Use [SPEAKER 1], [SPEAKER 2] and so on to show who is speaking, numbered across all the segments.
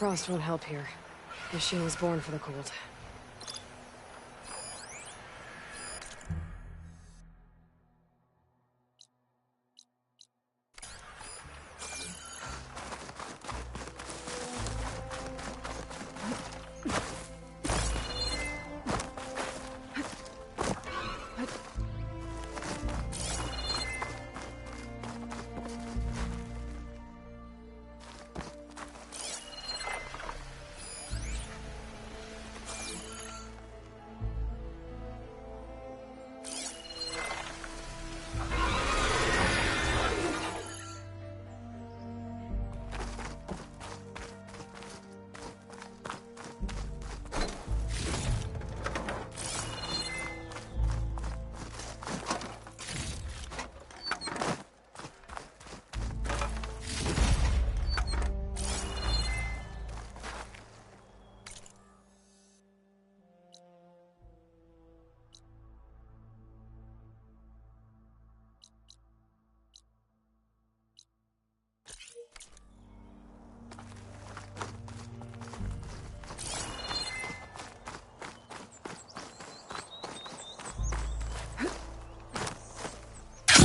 [SPEAKER 1] Frost won't help here. Machine was born for the cold.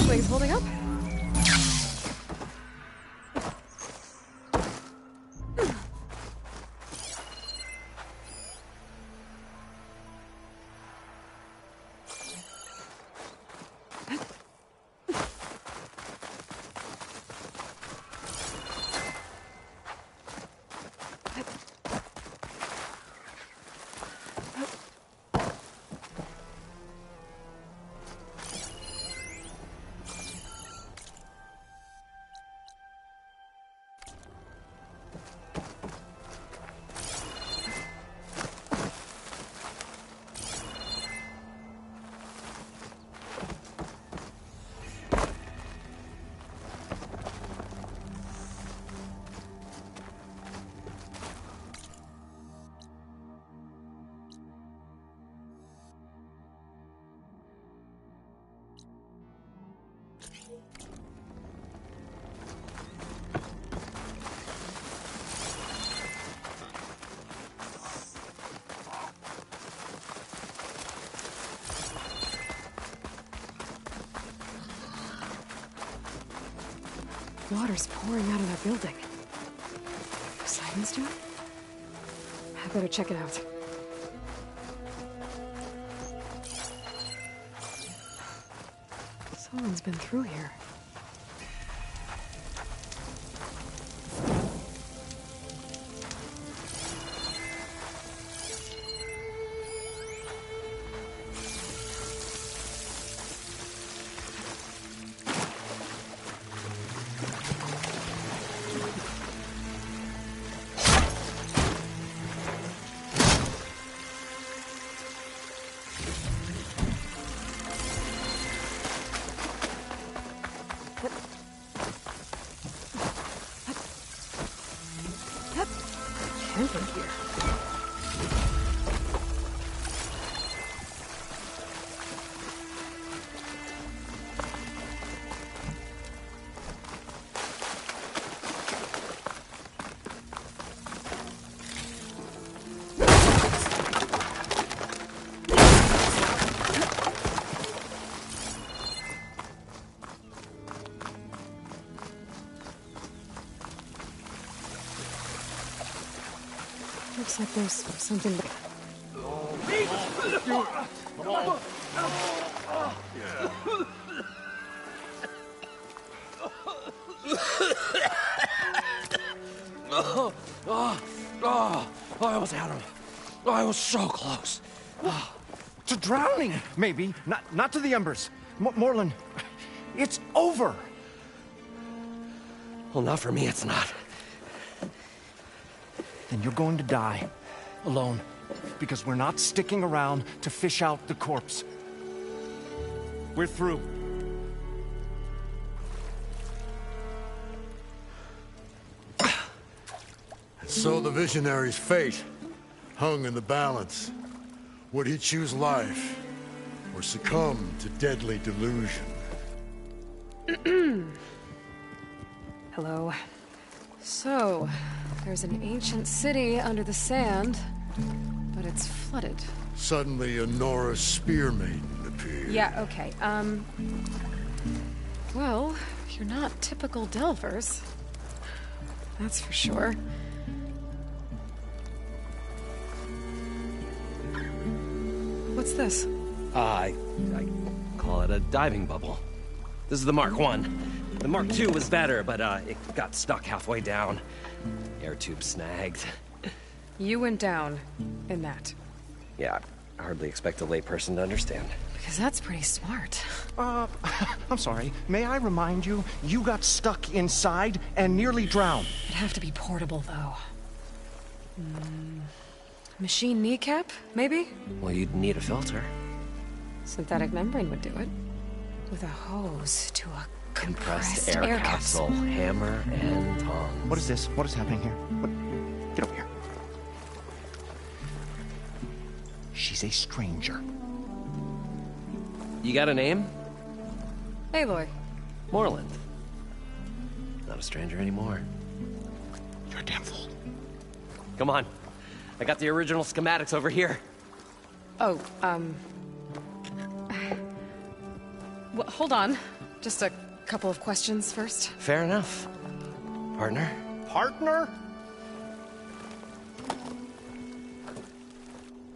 [SPEAKER 1] Wings holding up? Water's pouring out of that building. Simon's doing? I better check it out. Someone's been through here. Looks like there's something.
[SPEAKER 2] I almost had him. I was so close.
[SPEAKER 3] To drowning, maybe. Not to the embers. Moreland, it's over.
[SPEAKER 2] Well, not for me, it's not.
[SPEAKER 3] Then you're going to die. Alone. Because we're not sticking around to fish out the corpse. We're through.
[SPEAKER 4] So the visionary's fate hung in the balance. Would he choose life or succumb to deadly delusion?
[SPEAKER 1] Hello. So, there's an ancient city under the sand, but it's flooded.
[SPEAKER 4] Suddenly a Norse spear maiden appeared.
[SPEAKER 1] Yeah, okay. Well, you're not typical Delvers. That's for sure. What's this?
[SPEAKER 2] I call it a diving bubble. This is the Mark I. The Mark II was better, but it got stuck halfway down. Air tube snagged.
[SPEAKER 1] You went down in that.
[SPEAKER 2] Yeah, I hardly expect a layperson to understand.
[SPEAKER 1] Because that's pretty smart.
[SPEAKER 3] I'm sorry. May I remind you, you got stuck inside and nearly drowned.
[SPEAKER 1] It'd have to be portable, though. Machine kneecap, maybe?
[SPEAKER 2] Well, you'd need a filter.
[SPEAKER 1] Synthetic membrane would do it. With a hose to a compressed
[SPEAKER 2] air capsule. Hammer and tongs.
[SPEAKER 3] What is this? What is happening here? Get over here. She's a stranger.
[SPEAKER 2] You got a name?
[SPEAKER 1] Aloy.
[SPEAKER 2] Moreland. Not a stranger anymore.
[SPEAKER 3] You're a damn fool.
[SPEAKER 2] Come on. I got the original schematics over here.
[SPEAKER 1] Oh, well, hold on. Just a couple of questions first.
[SPEAKER 2] Fair enough. Partner?
[SPEAKER 3] Partner?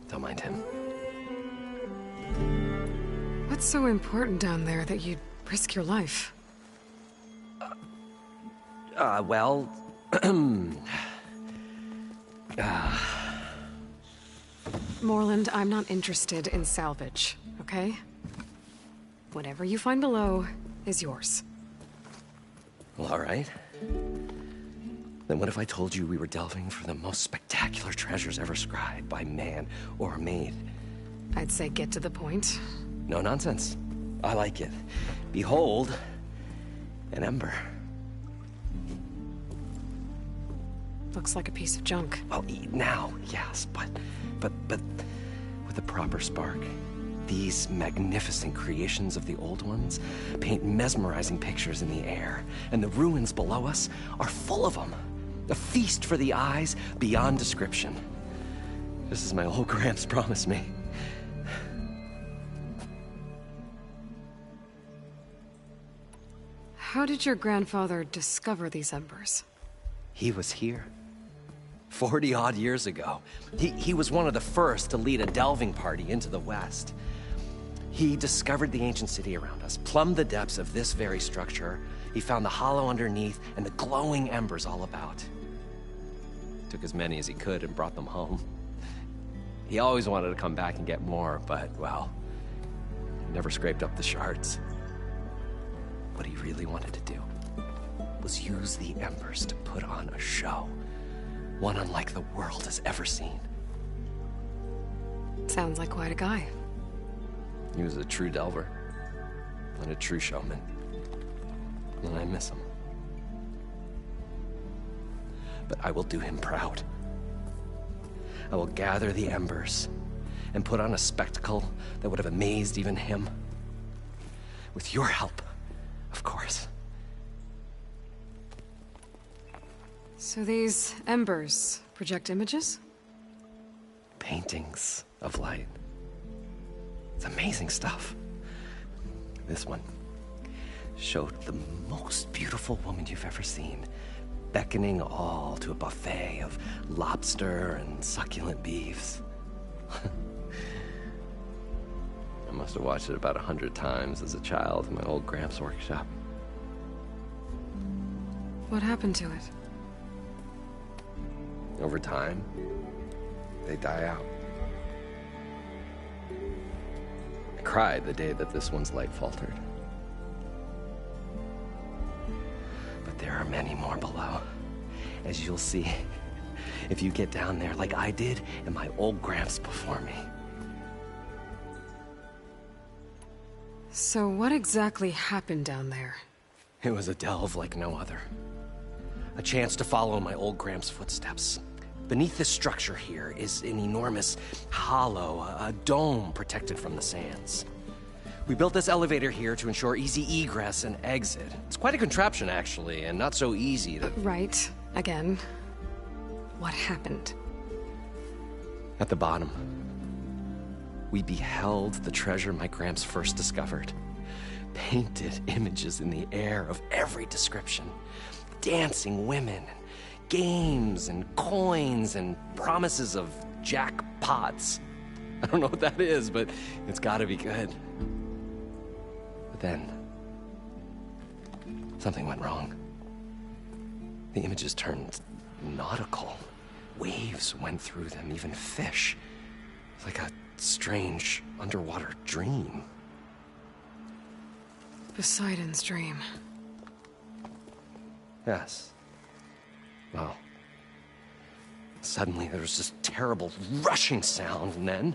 [SPEAKER 2] Don't mind him.
[SPEAKER 1] What's so important down there that you'd risk your life?
[SPEAKER 2] Well...
[SPEAKER 1] Moreland, I'm not interested in salvage, okay? Whatever you find below is yours.
[SPEAKER 2] Well, all right. Then what if I told you we were delving for the most spectacular treasures ever scribed by man or maid?
[SPEAKER 1] I'd say get to the point.
[SPEAKER 2] No nonsense. I like it. Behold, an ember.
[SPEAKER 1] Looks like a piece of junk.
[SPEAKER 2] Well, now, yes, but with a proper spark. These magnificent creations of the old ones paint mesmerizing pictures in the air, and the ruins below us are full of them. A feast for the eyes beyond description. Just as my old Gramps promised me.
[SPEAKER 1] How did your grandfather discover these embers?
[SPEAKER 2] He was here. 40-odd years ago. He was one of the first to lead a delving party into the West. He discovered the ancient city around us, plumbed the depths of this very structure. He found the hollow underneath and the glowing embers all about. Took as many as he could and brought them home. He always wanted to come back and get more, but, well, never scraped up the shards. What he really wanted to do was use the embers to put on a show. One unlike the world has ever seen.
[SPEAKER 1] Sounds like quite a guy.
[SPEAKER 2] He was a true delver, and a true showman. And I miss him. But I will do him proud. I will gather the embers and put on a spectacle that would have amazed even him. With your help, of course.
[SPEAKER 1] So these embers project images?
[SPEAKER 2] Paintings of light. It's amazing stuff. This one showed the most beautiful woman you've ever seen, beckoning all to a buffet of lobster and succulent beefs. I must have watched it about 100 times as a child in my old Gramps' workshop.
[SPEAKER 1] What happened to it?
[SPEAKER 2] Over time, they die out. I cried the day that this one's light faltered. But there are many more below, as you'll see if you get down there like I did and my old Gramps before me.
[SPEAKER 1] So what exactly happened down there?
[SPEAKER 2] It was a delve like no other. A chance to follow my old Gramps' footsteps. Beneath this structure here is an enormous hollow, a dome protected from the sands. We built this elevator here to ensure easy egress and exit. It's quite a contraption, actually, and not so easy to...
[SPEAKER 1] Right. Again. What happened?
[SPEAKER 2] At the bottom, we beheld the treasure my Gramps first discovered. Painted images in the air of every description. Dancing women, games and coins and promises of jackpots. I don't know what that is, but it's gotta be good. But then, something went wrong. The images turned nautical. Waves went through them, even fish. Like a strange underwater dream.
[SPEAKER 1] Poseidon's dream.
[SPEAKER 2] Yes. Well, suddenly there was this terrible rushing sound, and then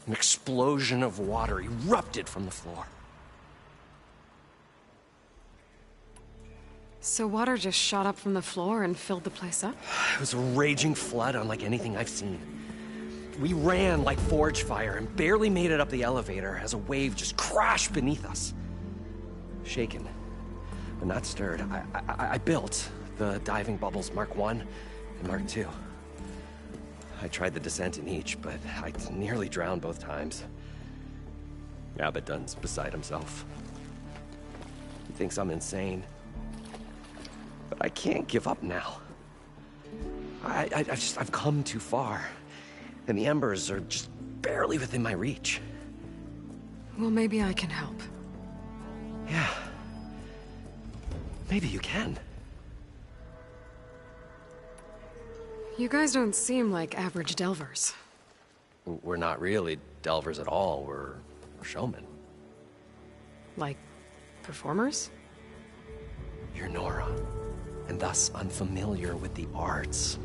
[SPEAKER 2] an explosion of water erupted from the floor.
[SPEAKER 1] So water just shot up from the floor and filled the place up?
[SPEAKER 2] It was a raging flood unlike anything I've seen. We ran like forge fire and barely made it up the elevator as a wave just crashed beneath us. Shaken, but not stirred, I built the diving bubbles Mark I and Mark II. I tried the descent in each, but I nearly drowned both times. Abaddon's beside himself. He thinks I'm insane. But I can't give up now. I've come too far. And the embers are just barely within my reach.
[SPEAKER 1] Well, maybe I can help.
[SPEAKER 2] Yeah. Maybe you can.
[SPEAKER 1] You guys don't seem like average delvers.
[SPEAKER 2] We're not really delvers at all. We're showmen.
[SPEAKER 1] Like, performers?
[SPEAKER 2] You're Nora, and thus unfamiliar with the arts.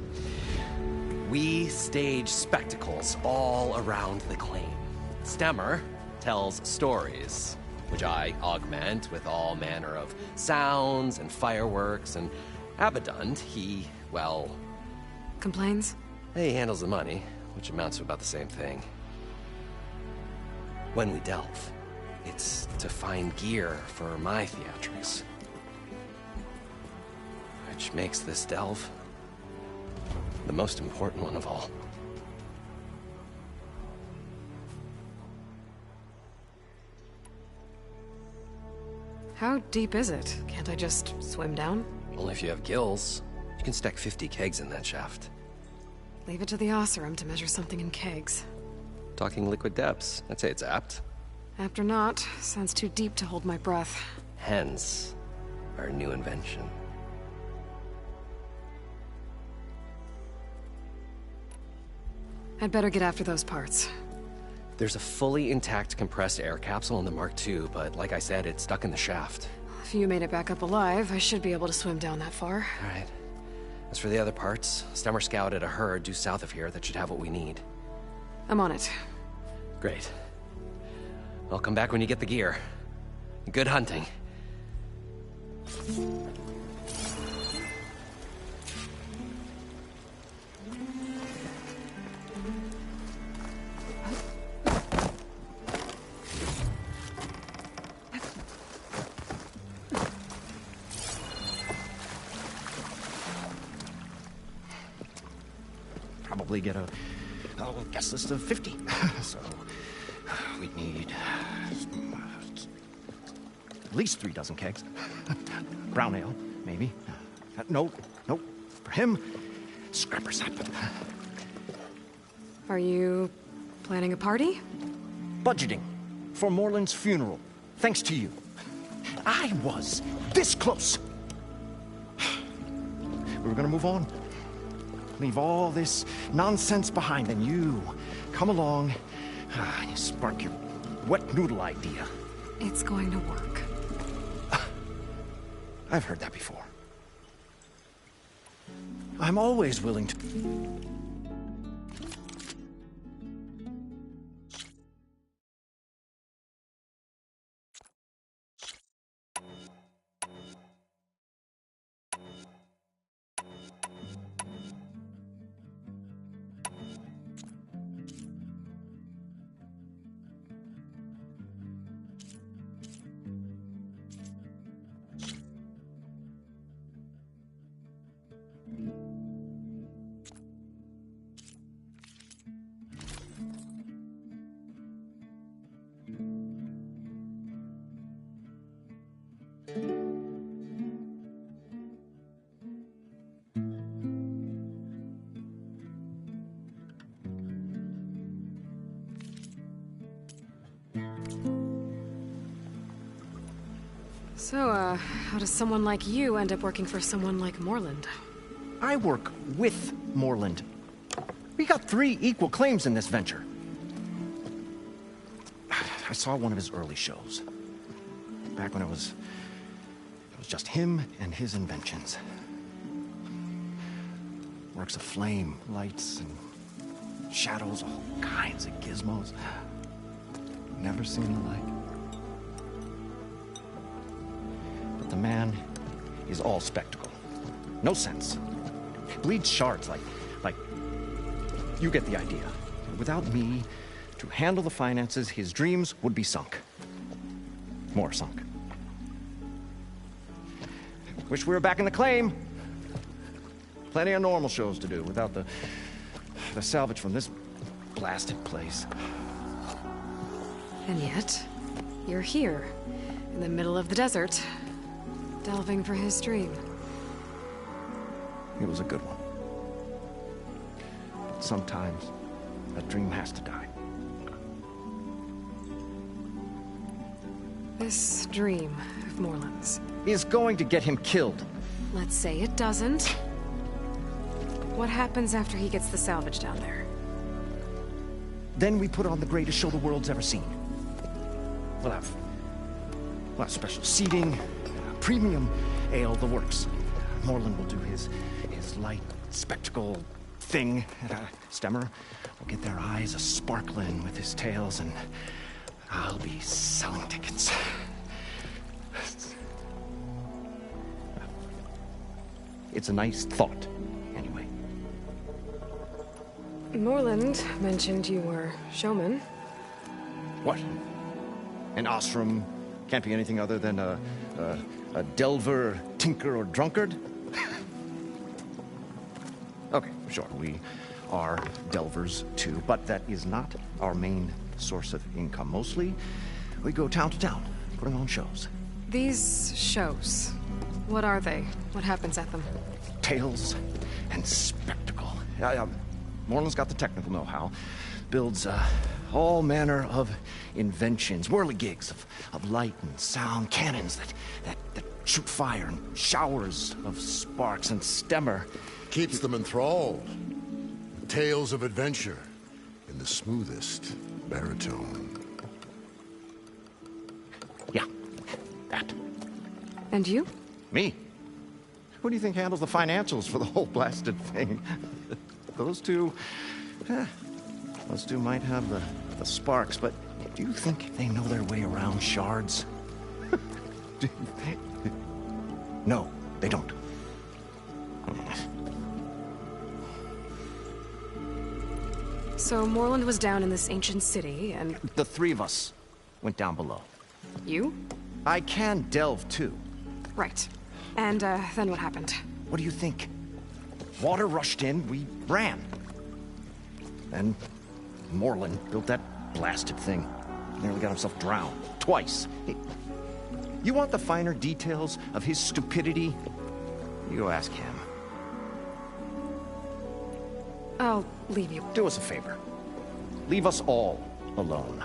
[SPEAKER 2] We stage spectacles all around the claim. Stemmer tells stories, which I augment with all manner of sounds and fireworks, and Abaddon, he, well...
[SPEAKER 1] Complains?
[SPEAKER 2] He handles the money, which amounts to about the same thing. When we delve, it's to find gear for my theatrics. Which makes this delve the most important one of all.
[SPEAKER 1] How deep is it? Can't I just swim down?
[SPEAKER 2] Only if you have gills. You can stack 50 kegs in that shaft.
[SPEAKER 1] Leave it to the Oseram to measure something in kegs.
[SPEAKER 2] Talking liquid depths, I'd say it's apt.
[SPEAKER 1] Apt or not, sounds too deep to hold my breath.
[SPEAKER 2] Hence, our new invention.
[SPEAKER 1] I'd better get after those parts.
[SPEAKER 2] There's a fully intact compressed air capsule in the Mark II, but like I said, it's stuck in the shaft.
[SPEAKER 1] If you made it back up alive, I should be able to swim down that far.
[SPEAKER 2] All right. As for the other parts, Stemmer scouted a herd due south of here that should have what we need.
[SPEAKER 1] I'm on it.
[SPEAKER 2] Great. I'll come back when you get the gear. Good hunting.
[SPEAKER 3] Probably get a guest list of 50. So we'd need at least 3 dozen kegs. Brown ale, maybe. No. For him, scrapper sap.
[SPEAKER 1] Are you planning a party?
[SPEAKER 3] Budgeting for Moreland's funeral, thanks to you. I was this close. We were gonna move on. Leave all this nonsense behind, and you come along, you spark your wet noodle idea.
[SPEAKER 1] It's going to work.
[SPEAKER 3] I've heard that before. I'm always willing to...
[SPEAKER 1] So, how does someone like you end up working for someone like Moreland?
[SPEAKER 3] I work with Moreland. We got 3 equal claims in this venture. I saw one of his early shows. Back when it was just him and his inventions. Works of flame, lights, and shadows, all kinds of gizmos. Never seen the like. But the man is all spectacle. No sense. Bleeds shards like... You get the idea. Without me to handle the finances, his dreams would be sunk. More sunk. Wish we were back in the claim. Plenty of normal shows to do without the salvage from this blasted place.
[SPEAKER 1] And yet, you're here, in the middle of the desert, delving for his dream.
[SPEAKER 3] It was a good one. But sometimes, a dream has to die.
[SPEAKER 1] This dream of Moreland's
[SPEAKER 3] Is going to get him killed.
[SPEAKER 1] Let's say it doesn't. What happens after he gets the salvage down there?
[SPEAKER 3] Then we put on the greatest show the world's ever seen. We'll have special seating, premium ale, the works. Moreland will do his light spectacle thing. Stemmer will get their eyes a-sparkling with his tales, and I'll be selling tickets. It's a nice thought, anyway.
[SPEAKER 1] Moreland mentioned you were showman.
[SPEAKER 3] What? An Ostrom can't be anything other than a delver, tinker, or drunkard? Okay, sure, we are delvers too, but that is not our main source of income. Mostly, we go town to town, putting on shows.
[SPEAKER 1] These shows, what are they? What happens at them?
[SPEAKER 3] Tales and spectacle. Moreland's got the technical know-how. Builds all manner of inventions, whirligigs of light and sound, cannons that shoot fire, and showers of sparks, and Stemmer
[SPEAKER 4] Keeps them enthralled. Tales of adventure in the smoothest baritone.
[SPEAKER 3] Yeah, that.
[SPEAKER 1] And you?
[SPEAKER 3] Me? Who do you think handles the financials for the whole blasted thing? Those two might have the sparks, but do you think they know their way around shards? No, they don't.
[SPEAKER 1] So Moreland was down in this ancient city, and...
[SPEAKER 3] The 3 of us went down below.
[SPEAKER 1] You?
[SPEAKER 3] I can delve, too.
[SPEAKER 1] Right. And, then what happened?
[SPEAKER 3] What do you think? Water rushed in, we ran. Then Moreland built that blasted thing. Nearly got himself drowned. Twice. You want the finer details of his stupidity? You go ask him.
[SPEAKER 1] I'll leave you.
[SPEAKER 3] Do us a favor. Leave us all alone.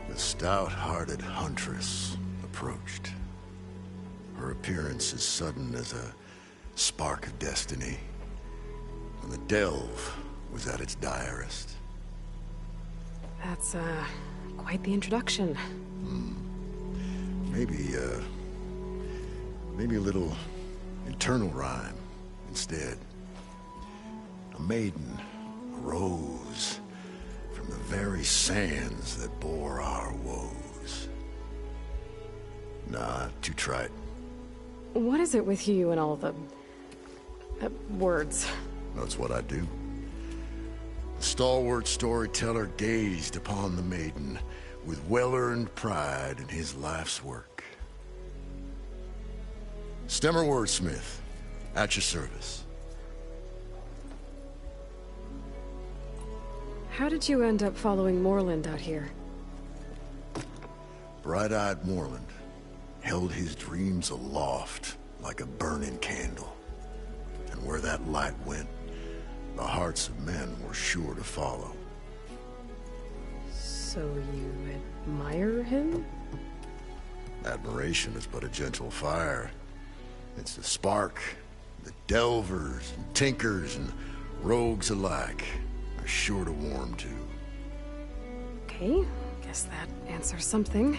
[SPEAKER 4] The stout-hearted huntress approached. Her appearance as sudden as a spark of destiny, when the delve was at its direst.
[SPEAKER 1] That's, quite the introduction.
[SPEAKER 4] Maybe a little internal rhyme instead. A maiden arose from the very sands that bore our woes. Nah, too trite.
[SPEAKER 1] What is it with you and all the... words?
[SPEAKER 4] That's what I do. The stalwart storyteller gazed upon the maiden with well-earned pride in his life's work. Stemmer wordsmith, at your service.
[SPEAKER 1] How did you end up following Moreland out here?
[SPEAKER 4] Bright-eyed Moreland held his dreams aloft like a burning candle. And where that light went, the hearts of men were sure to follow.
[SPEAKER 1] So you admire him?
[SPEAKER 4] Admiration is but a gentle fire. It's the spark that delvers and tinkers and rogues alike are sure to warm to.
[SPEAKER 1] Okay, guess that answers something.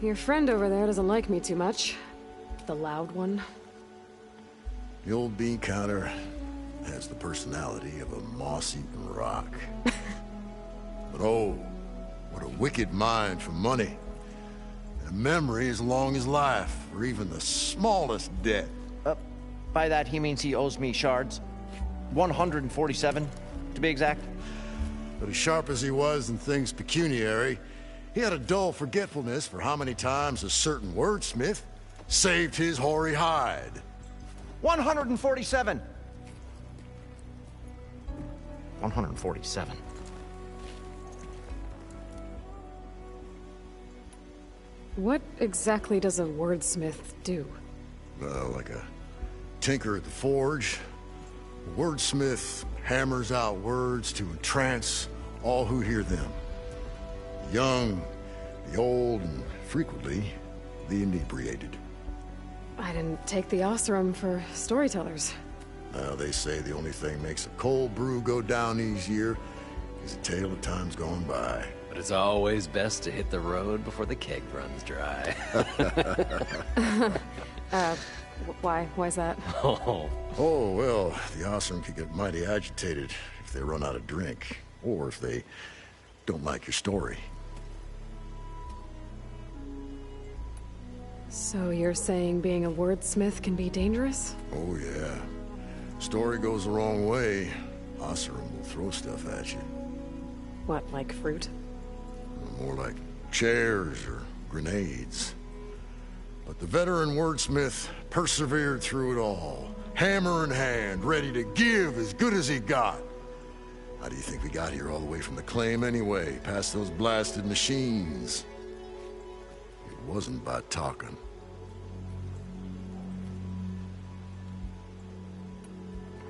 [SPEAKER 1] Your friend over there doesn't like me too much. The loud one.
[SPEAKER 4] The old bean counter has the personality of a moss-eaten rock. But oh, what a wicked mind for money. And a memory as long as life, or even the smallest debt.
[SPEAKER 3] By that he means he owes me shards. 147, to be exact.
[SPEAKER 4] But as sharp as he was in things pecuniary, he had a dull forgetfulness for how many times a certain wordsmith saved his hoary hide.
[SPEAKER 3] 147. 147.
[SPEAKER 1] What exactly does a wordsmith do?
[SPEAKER 4] Like a tinker at the forge, a wordsmith hammers out words to entrance all who hear them. The young, the old, and frequently, the inebriated.
[SPEAKER 1] I didn't take the Osram for storytellers.
[SPEAKER 4] They say the only thing makes a cold brew go down easier is a tale of times gone by.
[SPEAKER 2] But it's always best to hit the road before the keg runs dry.
[SPEAKER 1] Why? Why's that?
[SPEAKER 2] Oh.
[SPEAKER 4] Oh, well, the Osram could get mighty agitated if they run out of drink, or if they don't like your story.
[SPEAKER 1] So you're saying being a wordsmith can be dangerous?
[SPEAKER 4] Oh, yeah. Story goes the wrong way, Osram will throw stuff at you.
[SPEAKER 1] What, like fruit?
[SPEAKER 4] More like chairs or grenades. But the veteran wordsmith persevered through it all, hammer in hand, ready to give as good as he got. How do you think we got here all the way from the claim anyway, past those blasted machines? It wasn't by talking.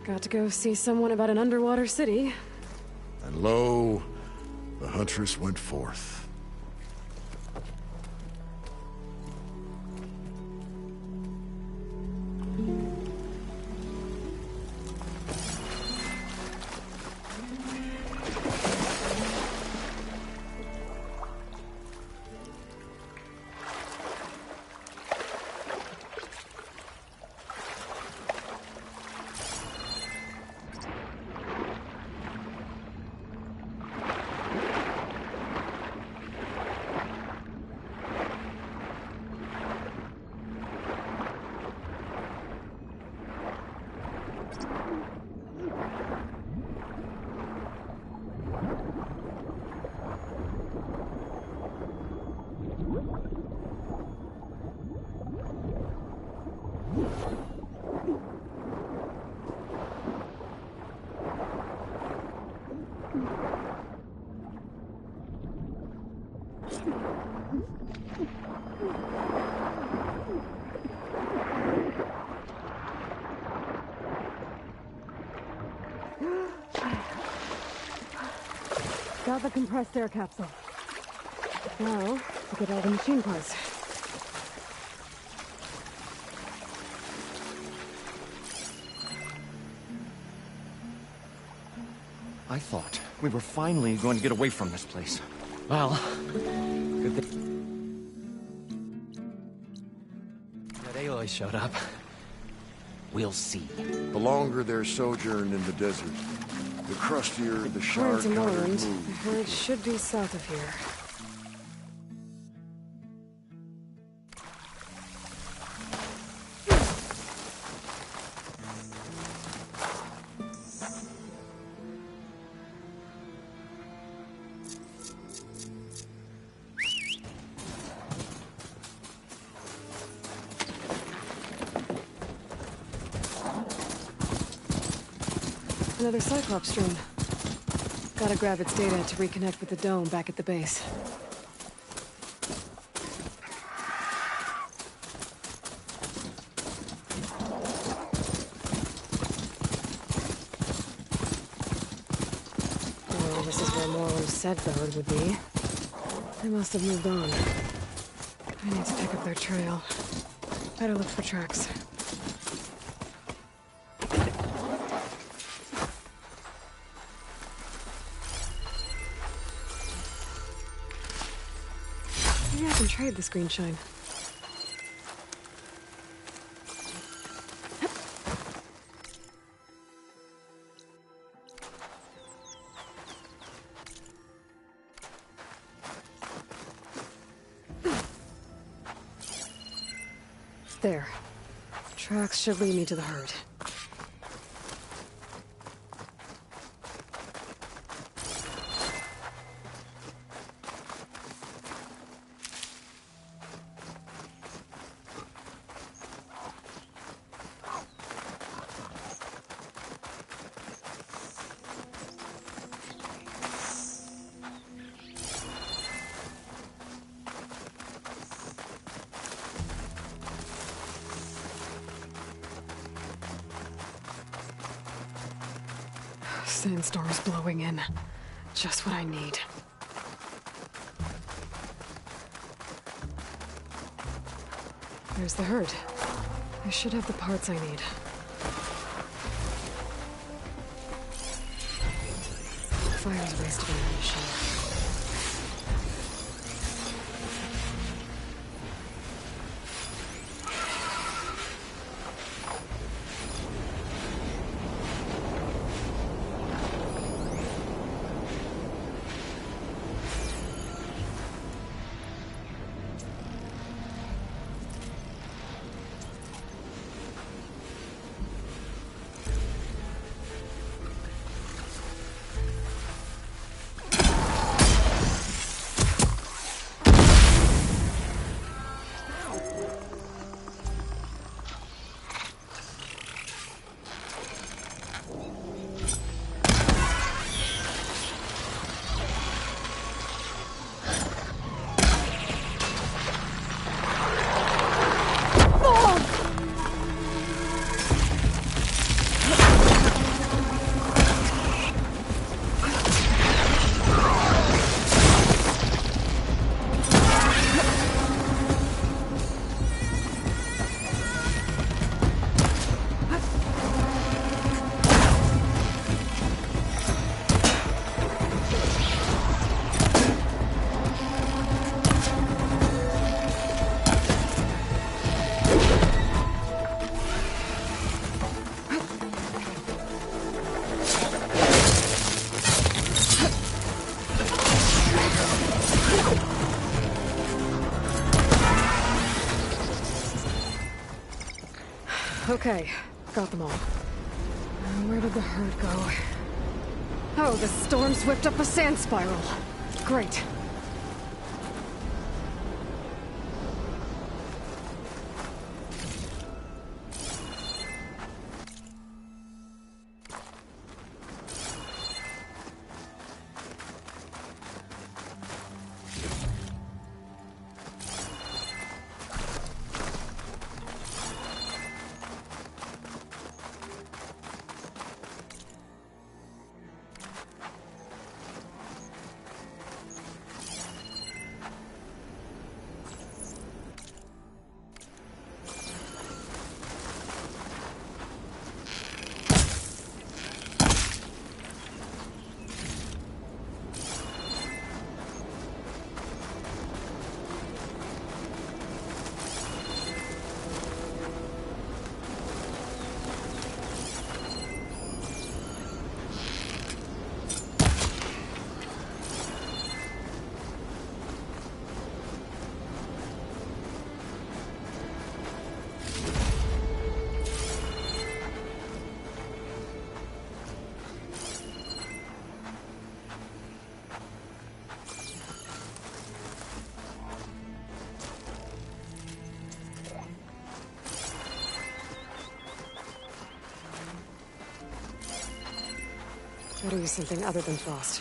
[SPEAKER 1] Got to go see someone about an underwater city.
[SPEAKER 4] And lo, the huntress went forth.
[SPEAKER 1] Got the compressed air capsule. Now, look at all the machine parts.
[SPEAKER 3] I thought we were finally going to get away from this place.
[SPEAKER 2] Well, good thing that Aloy showed up. We'll see.
[SPEAKER 4] The longer their sojourn in the desert, the crustier the
[SPEAKER 1] According to
[SPEAKER 4] shard-covered
[SPEAKER 1] Moreland, I
[SPEAKER 4] moon.
[SPEAKER 1] heard it should be south of here. Another Cyclops drone. Gotta grab its data to reconnect with the dome back at the base. Well, this is where Moreland said the herd would be. They must have moved on. I need to pick up their trail. Better look for tracks. Maybe I can trade this green shine. There. Tracks should lead me to the herd. Sandstorm's blowing in. Just what I need. There's the herd. I should have the parts I need. Fire's wasted on the machine. Okay, got them all. Where did the herd go? Oh, the storm's whipped up a sand spiral. Great. Better use something other than frost.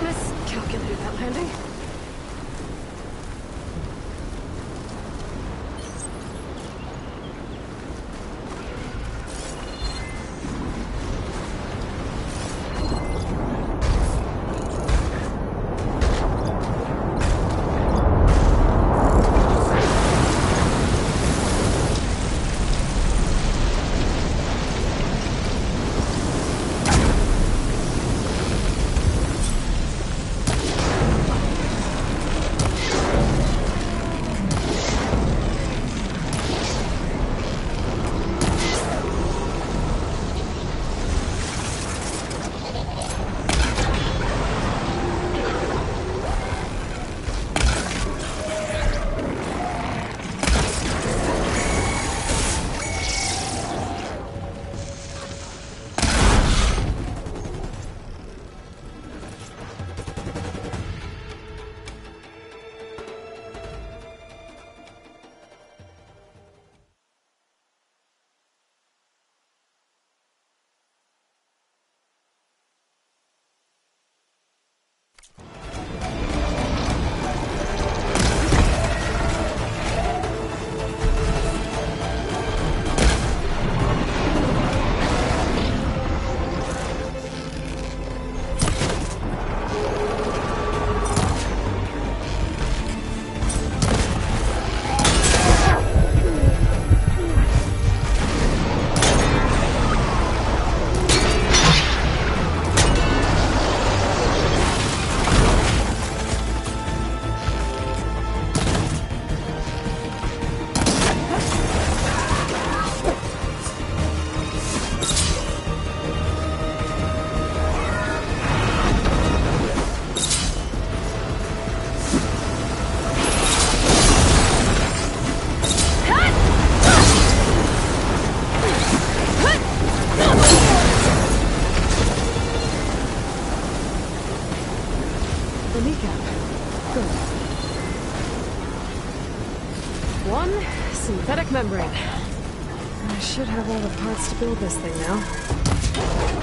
[SPEAKER 1] Miscalculated that landing. The kneecap. Good. One synthetic membrane. I should have all the parts to build this thing now.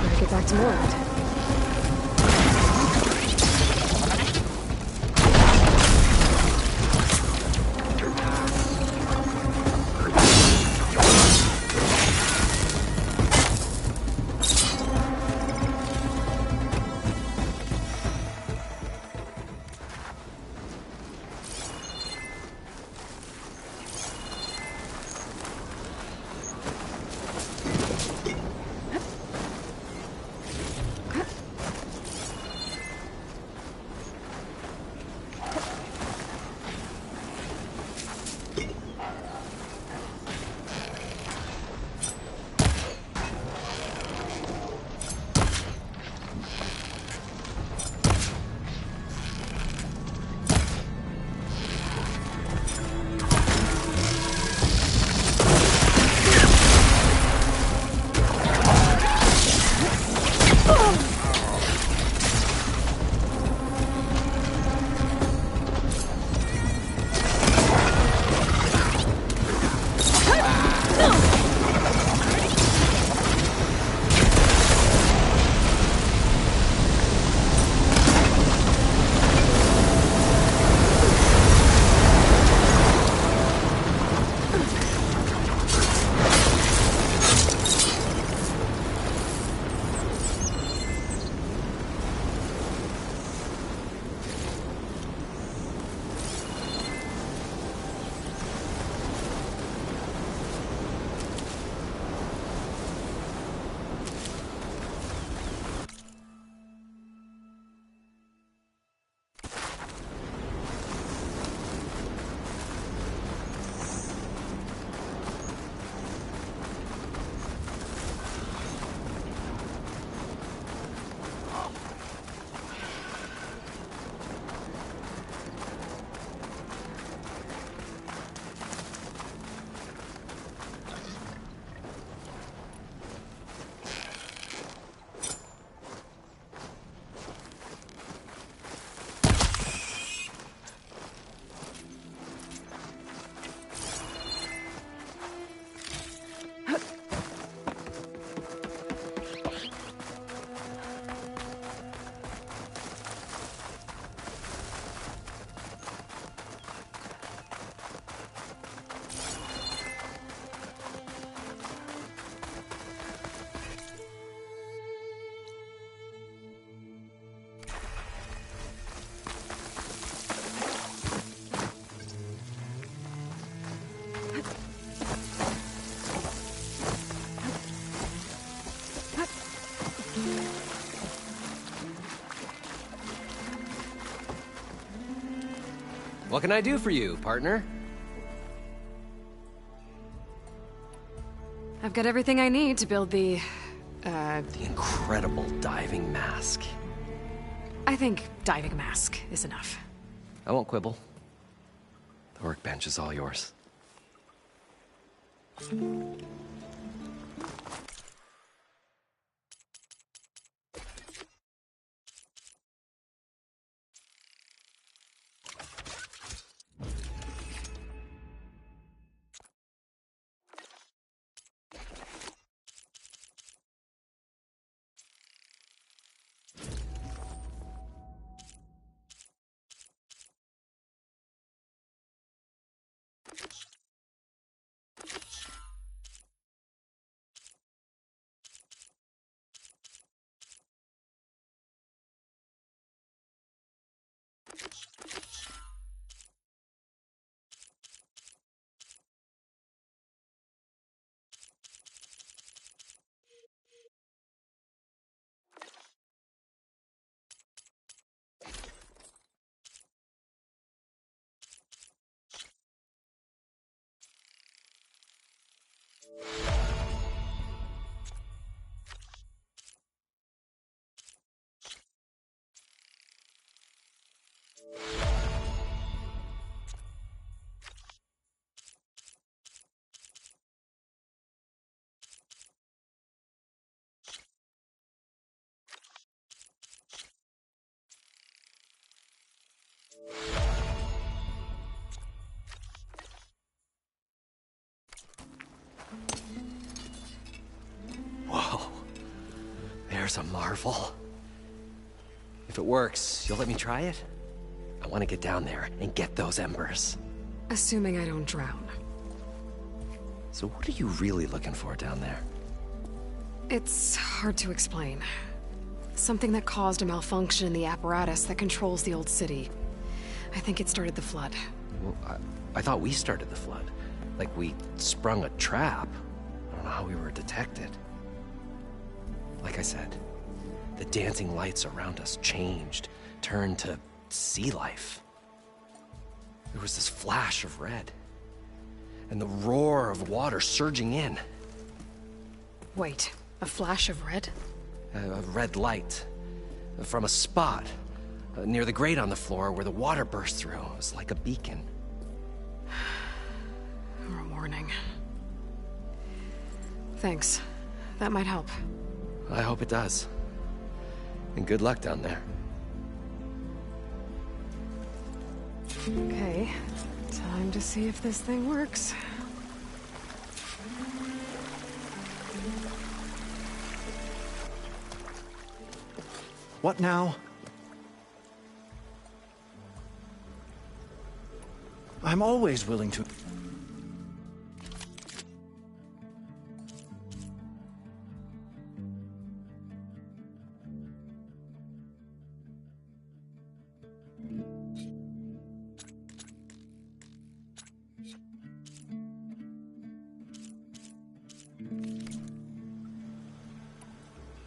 [SPEAKER 1] Better get back to Morland.
[SPEAKER 2] What can I do for you, partner?
[SPEAKER 1] I've got everything I need to build the
[SPEAKER 2] incredible diving mask.
[SPEAKER 1] I think diving mask is enough.
[SPEAKER 2] I won't quibble. The workbench is all yours. Whoa. There's a marvel. If it works, you'll let me try it? I want to get down there and get those embers.
[SPEAKER 1] Assuming I don't drown.
[SPEAKER 2] So what are you really looking for down there?
[SPEAKER 1] It's hard to explain. Something that caused a malfunction in the apparatus that controls the old city. I think it started the flood.
[SPEAKER 2] Well, I thought we started the flood. Like we sprung a trap. I don't know how we were detected. Like I said, the dancing lights around us changed, turned to sea life. There was this flash of red, and the roar of water surging in.
[SPEAKER 1] Wait, a flash of red?
[SPEAKER 2] A red light from a spot near the grate on the floor where the water burst through. It was like a beacon.
[SPEAKER 1] Or a warning. Thanks. That might help.
[SPEAKER 2] I hope it does. And good luck down there.
[SPEAKER 1] Okay, time to see if this thing works.
[SPEAKER 3] What now? I'm always willing to...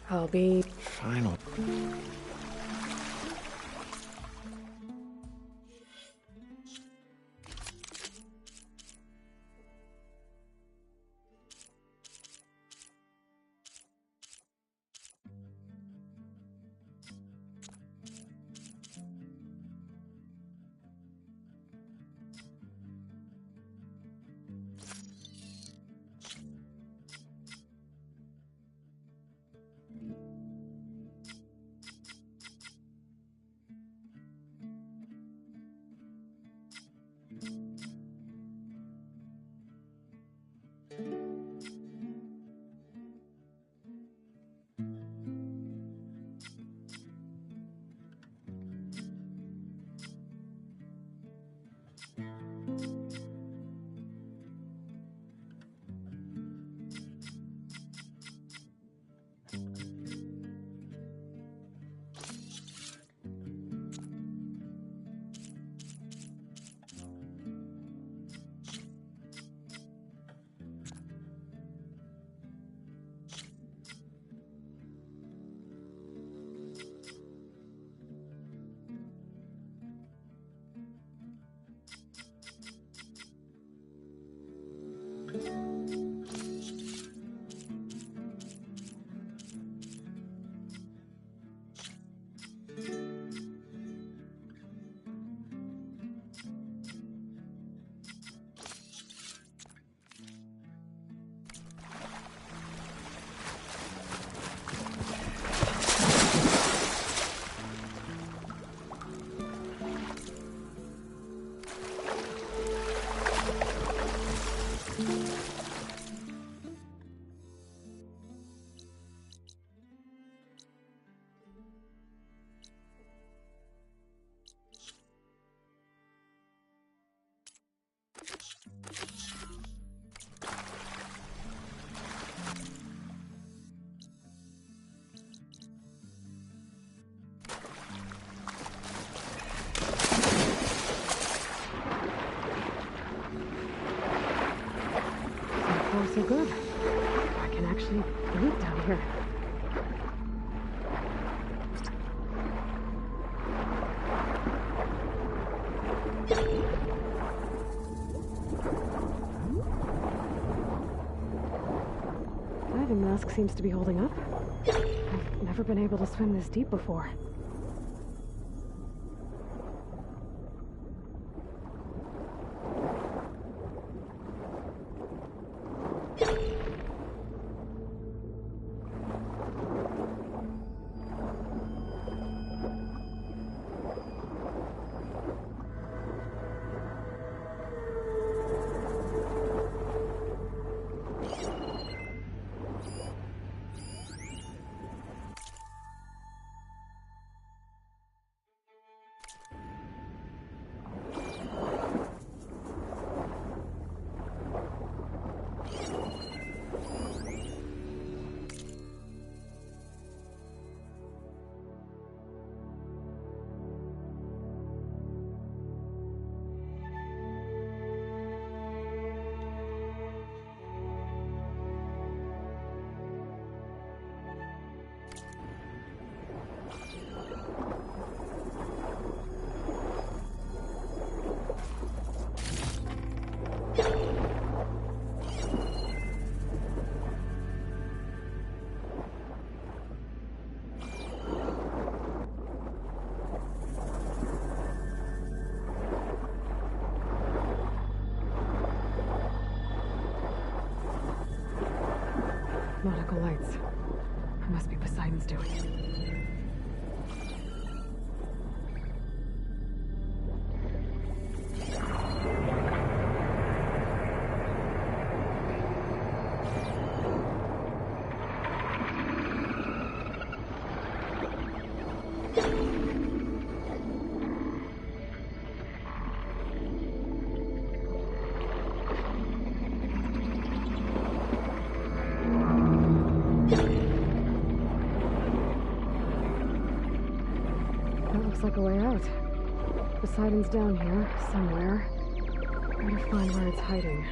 [SPEAKER 1] I'll be...
[SPEAKER 3] Final.
[SPEAKER 1] so good. I can actually breathe down here. Diving mask seems to be holding up. I've never been able to swim this deep before. Nautical lights. It must be Poseidon's doing. Looks like a way out. Poseidon's down here, somewhere. Gotta find where it's hiding.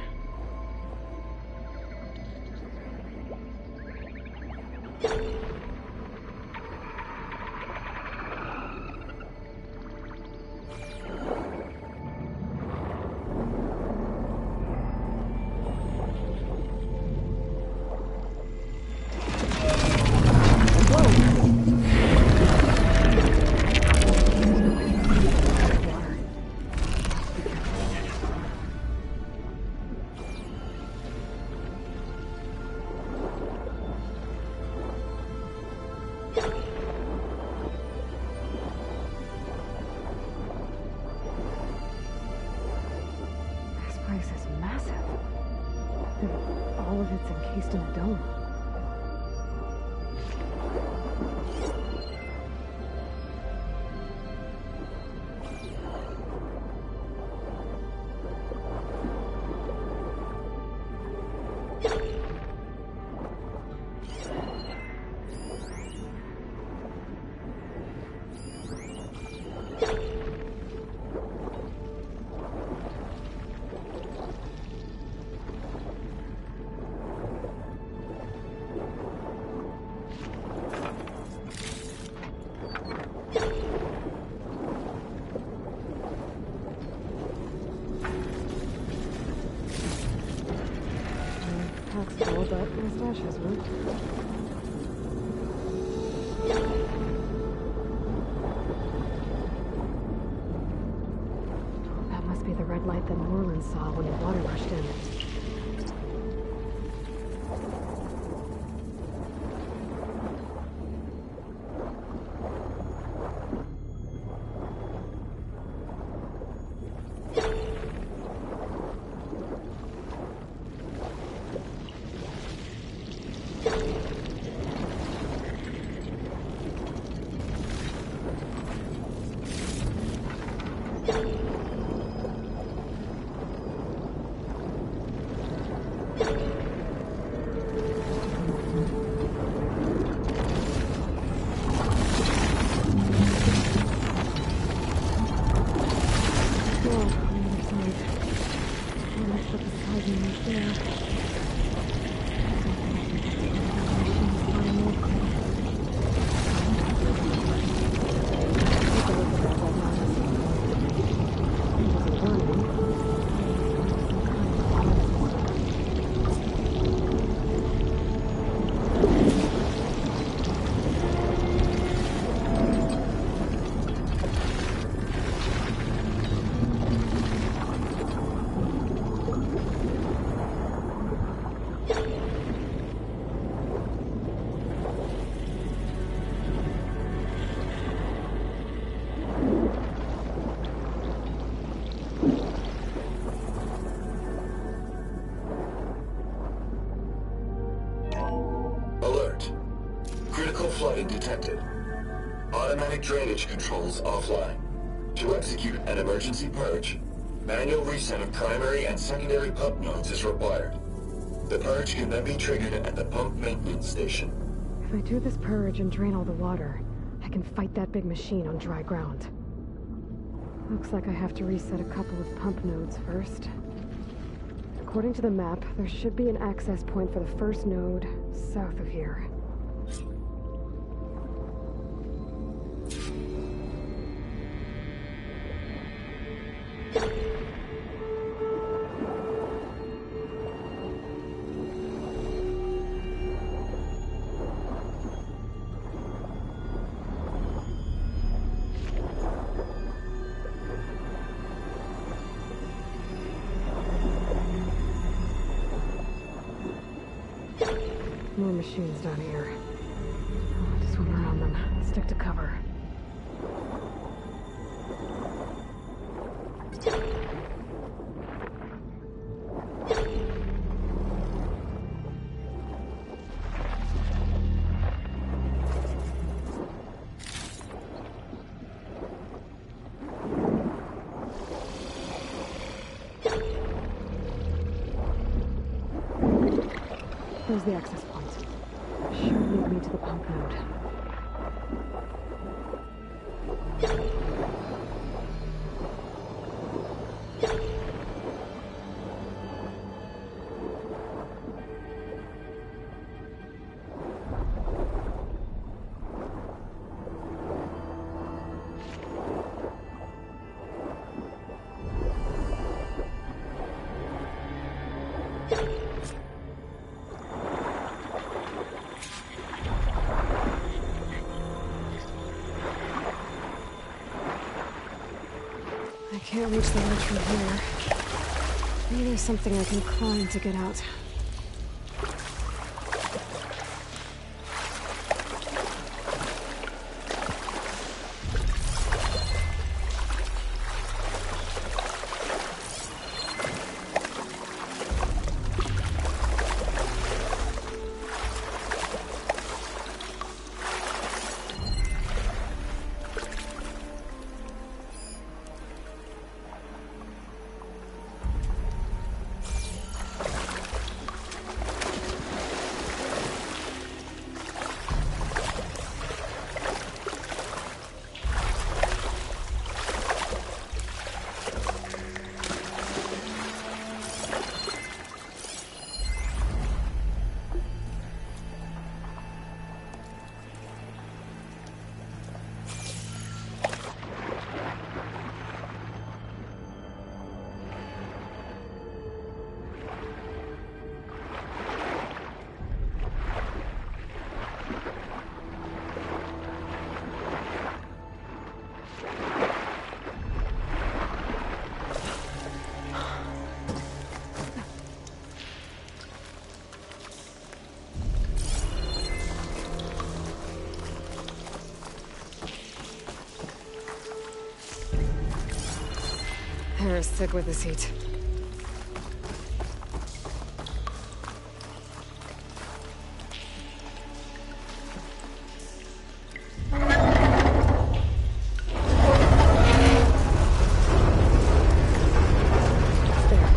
[SPEAKER 1] All of it's encased in a dome. Full, but my stash has worked. That must be the red light that Moreland saw when the water rushed in.
[SPEAKER 5] flooding detected. Automatic drainage controls offline. To execute an emergency purge, manual reset of primary and secondary pump nodes is required. The purge can then be triggered at the pump maintenance station.
[SPEAKER 1] If I do this purge and drain all the water, I can fight that big machine on dry ground. Looks like I have to reset a couple of pump nodes first. According to the map, there should be an access point for the first node south of here. More machines down here. I'll just swim around them. Stick to cover. There's the access point. Should lead me to the pump node. I can't reach the ledge from here. Maybe there's something I can climb to get out. Hair is thick with this heat. There.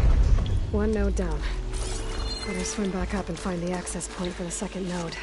[SPEAKER 1] One node down. Better swim back up and find the access point for the second node.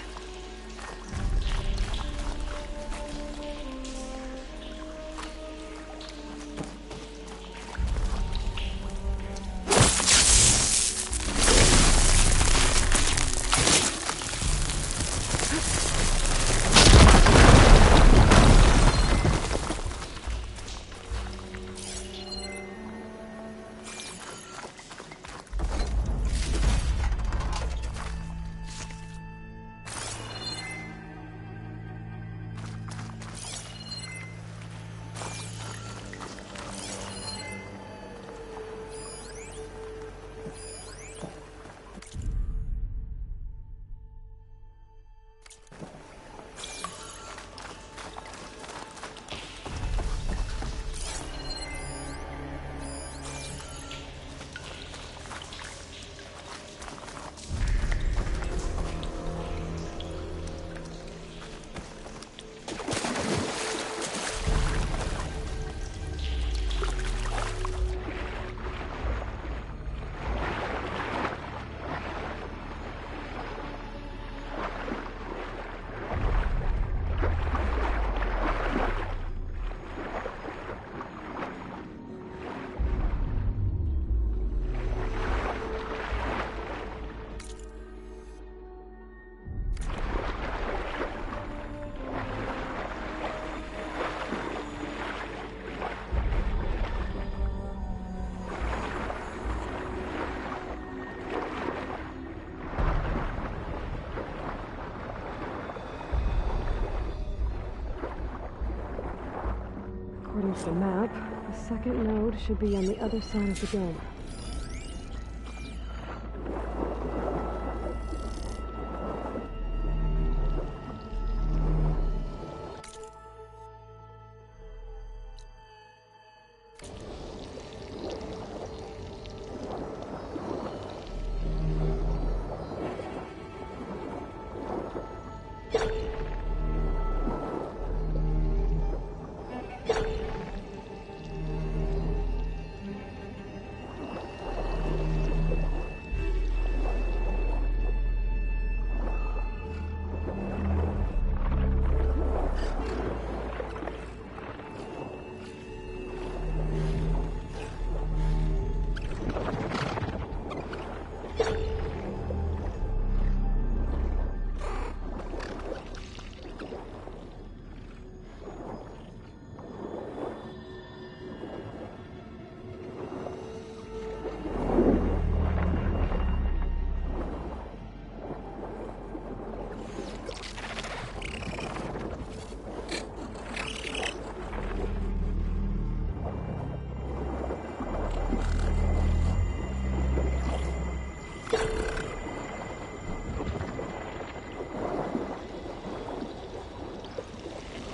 [SPEAKER 1] According to the map, the second node should be on the other side of the dome.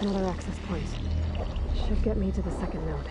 [SPEAKER 1] Another access point. Should get me to the second node.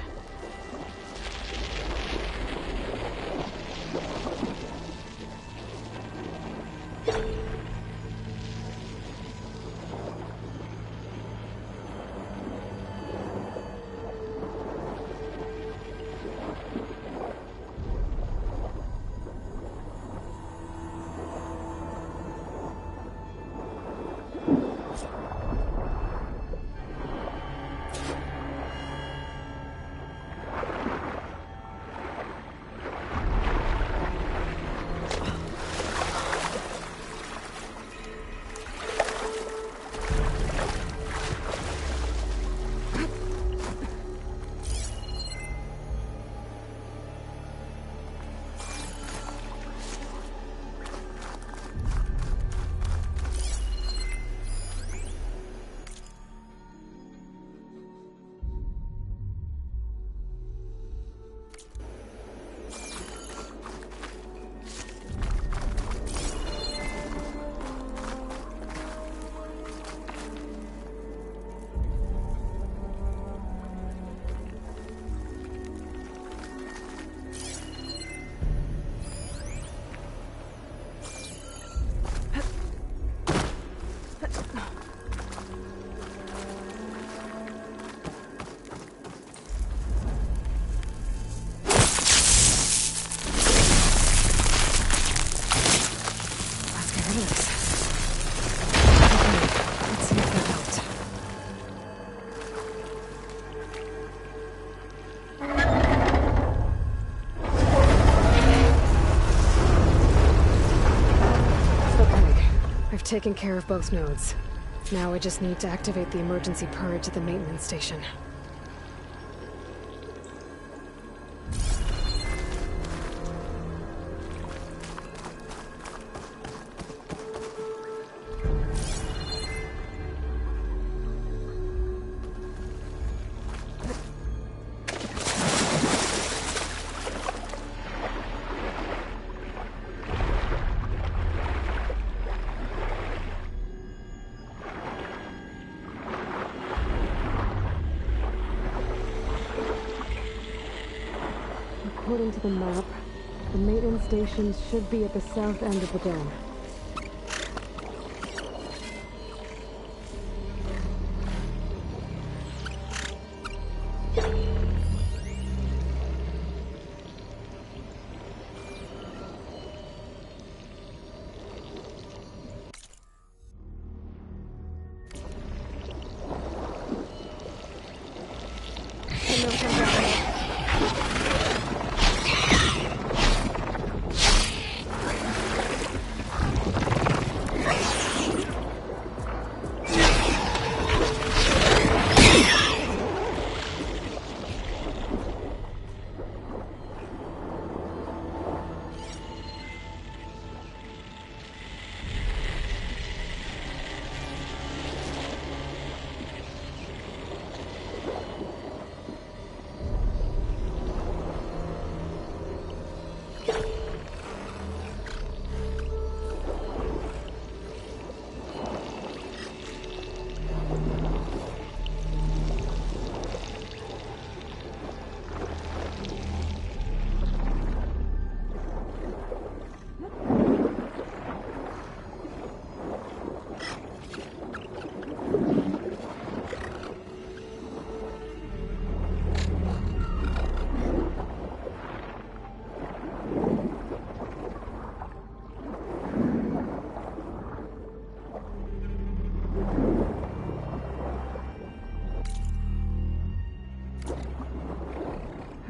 [SPEAKER 1] Taken care of both nodes. Now I just need to activate the emergency purge at the maintenance station. According to the map, the maintenance stations should be at the south end of the dome.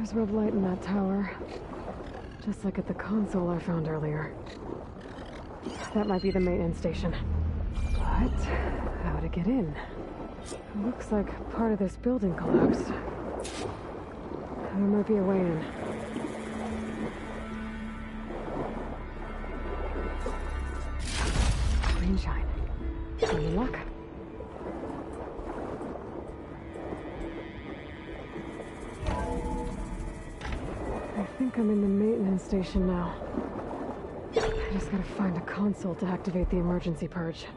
[SPEAKER 1] There's red light in that tower. Just like at the console I found earlier. That might be the maintenance station. But how to get in? It looks like part of this building collapsed. There might be a way in. Green shine. Any luck? I think I'm in the maintenance station now. I just gotta find a console to activate the emergency purge.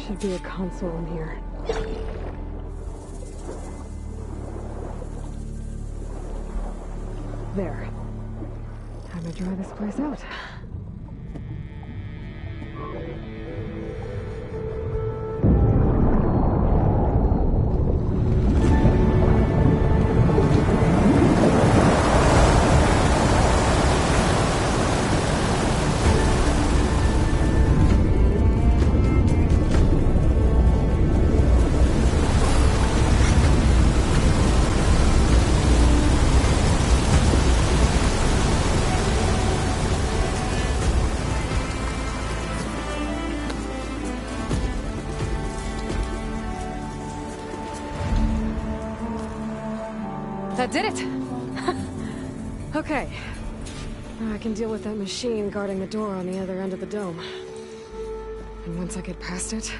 [SPEAKER 1] Should be a console in here. There. Time to dry this place out. That did it! Okay. Now I can deal with that machine guarding the door on the other end of the dome. And once I get past it,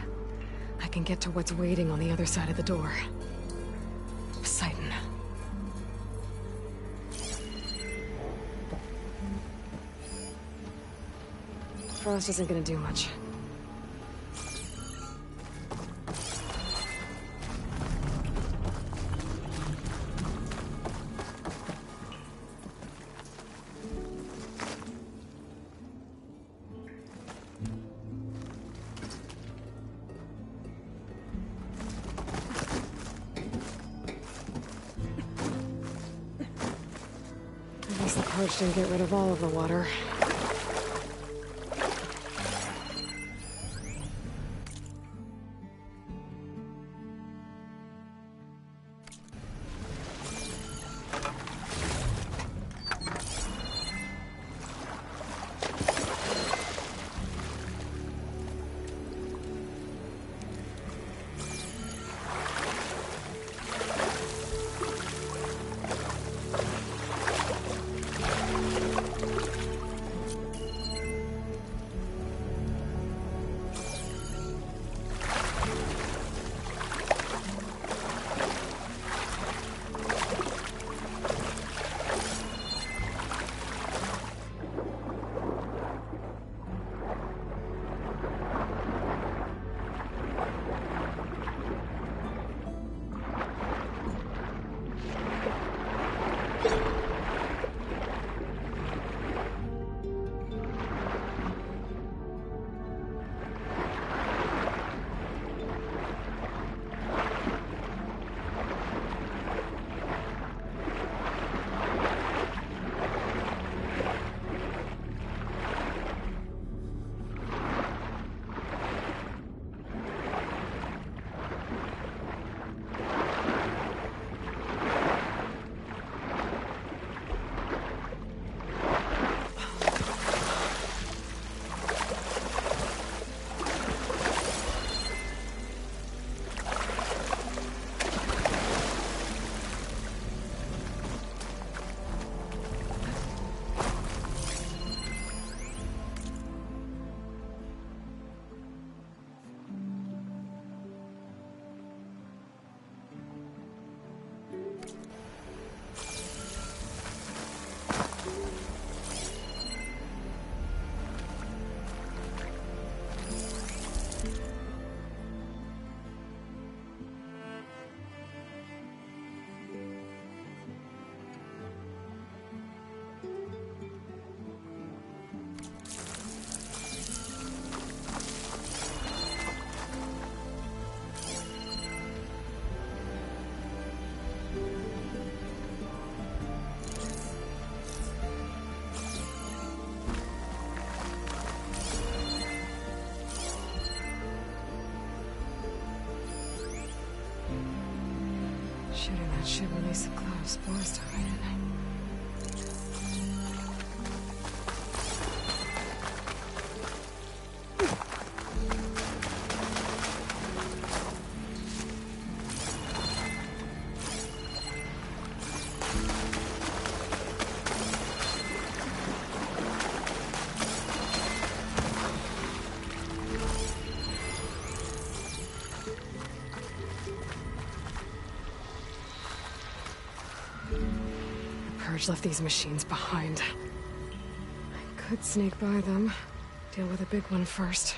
[SPEAKER 1] I can get to what's waiting on the other side of the door. Poseidon. Frost isn't gonna do much. The purge didn't get rid of all of the water. Shooting that should release a cloud of spores to hide in. Purge left these machines behind. I could sneak by them, deal with a big one first.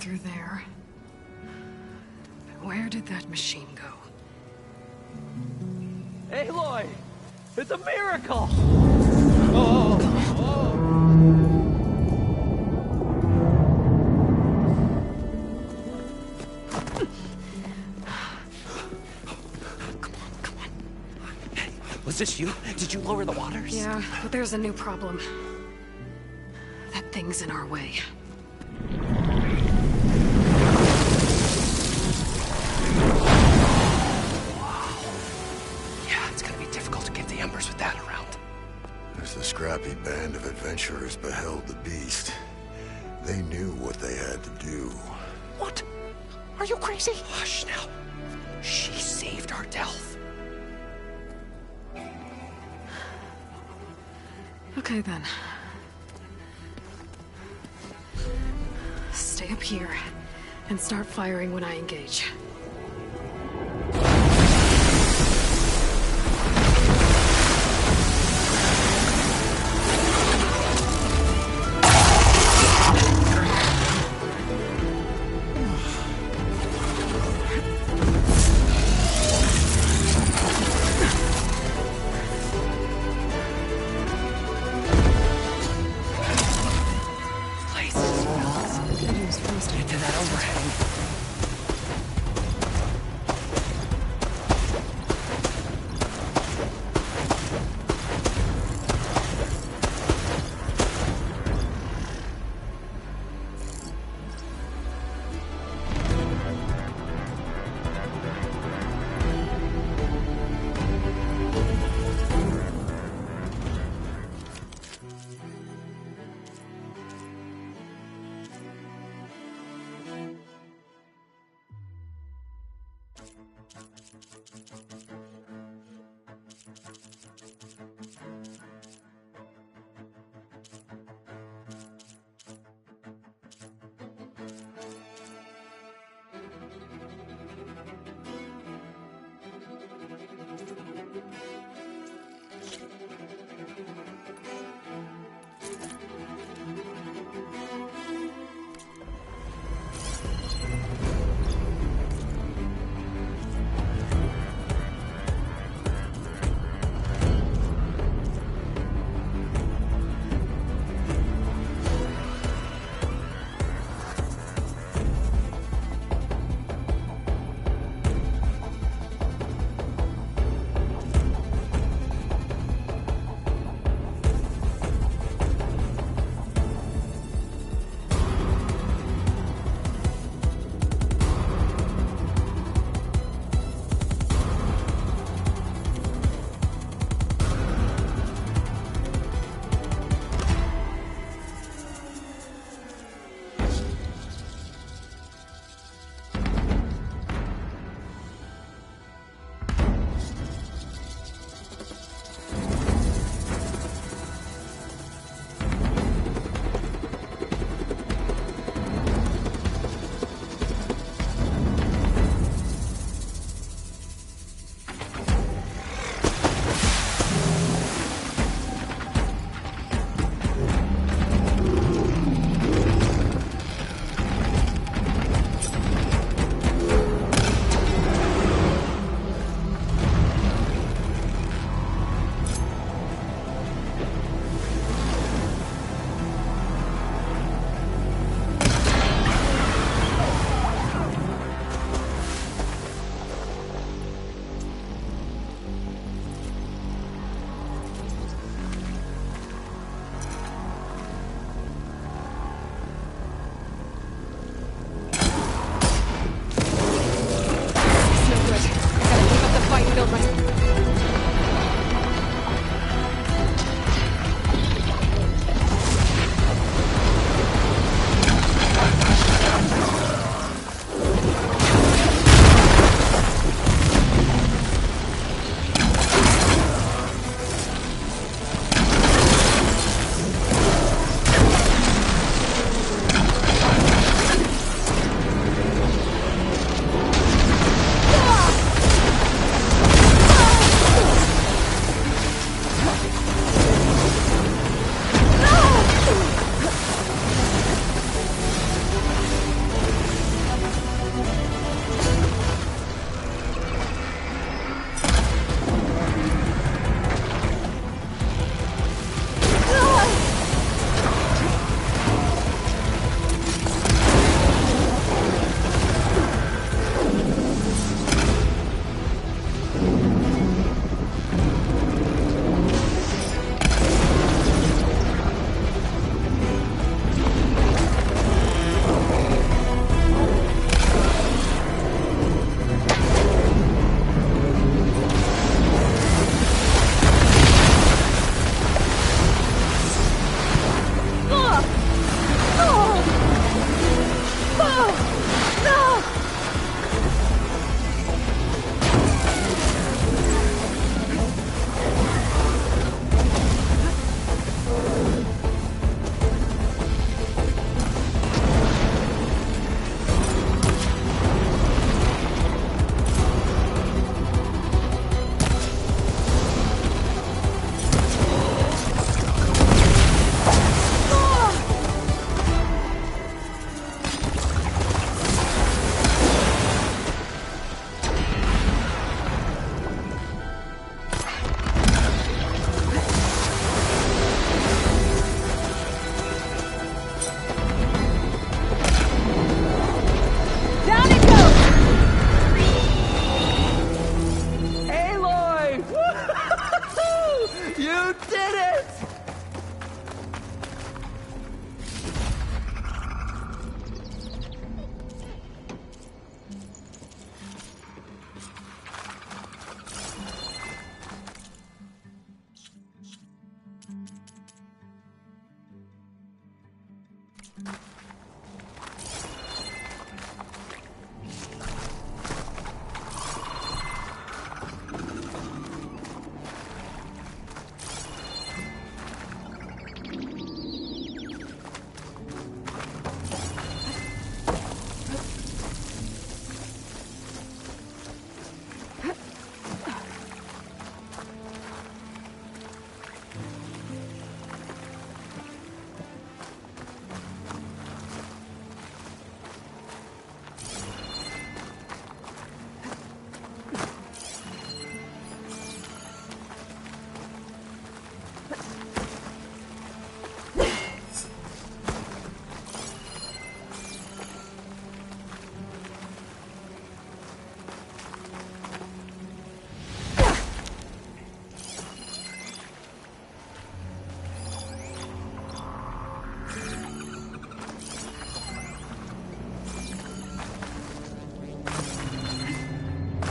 [SPEAKER 1] through there. Where did that machine go?
[SPEAKER 2] Aloy! It's a miracle!
[SPEAKER 1] Come on.
[SPEAKER 2] Hey, was this you? Did you lower the waters?
[SPEAKER 1] Yeah, but there's a new problem. That thing's in our way.
[SPEAKER 2] With that around.
[SPEAKER 4] As the scrappy band of adventurers beheld the beast, they knew what they had to do.
[SPEAKER 2] What? Are you crazy? Hush now. She saved our Delph.
[SPEAKER 1] Okay then. Stay up here and start firing when I engage.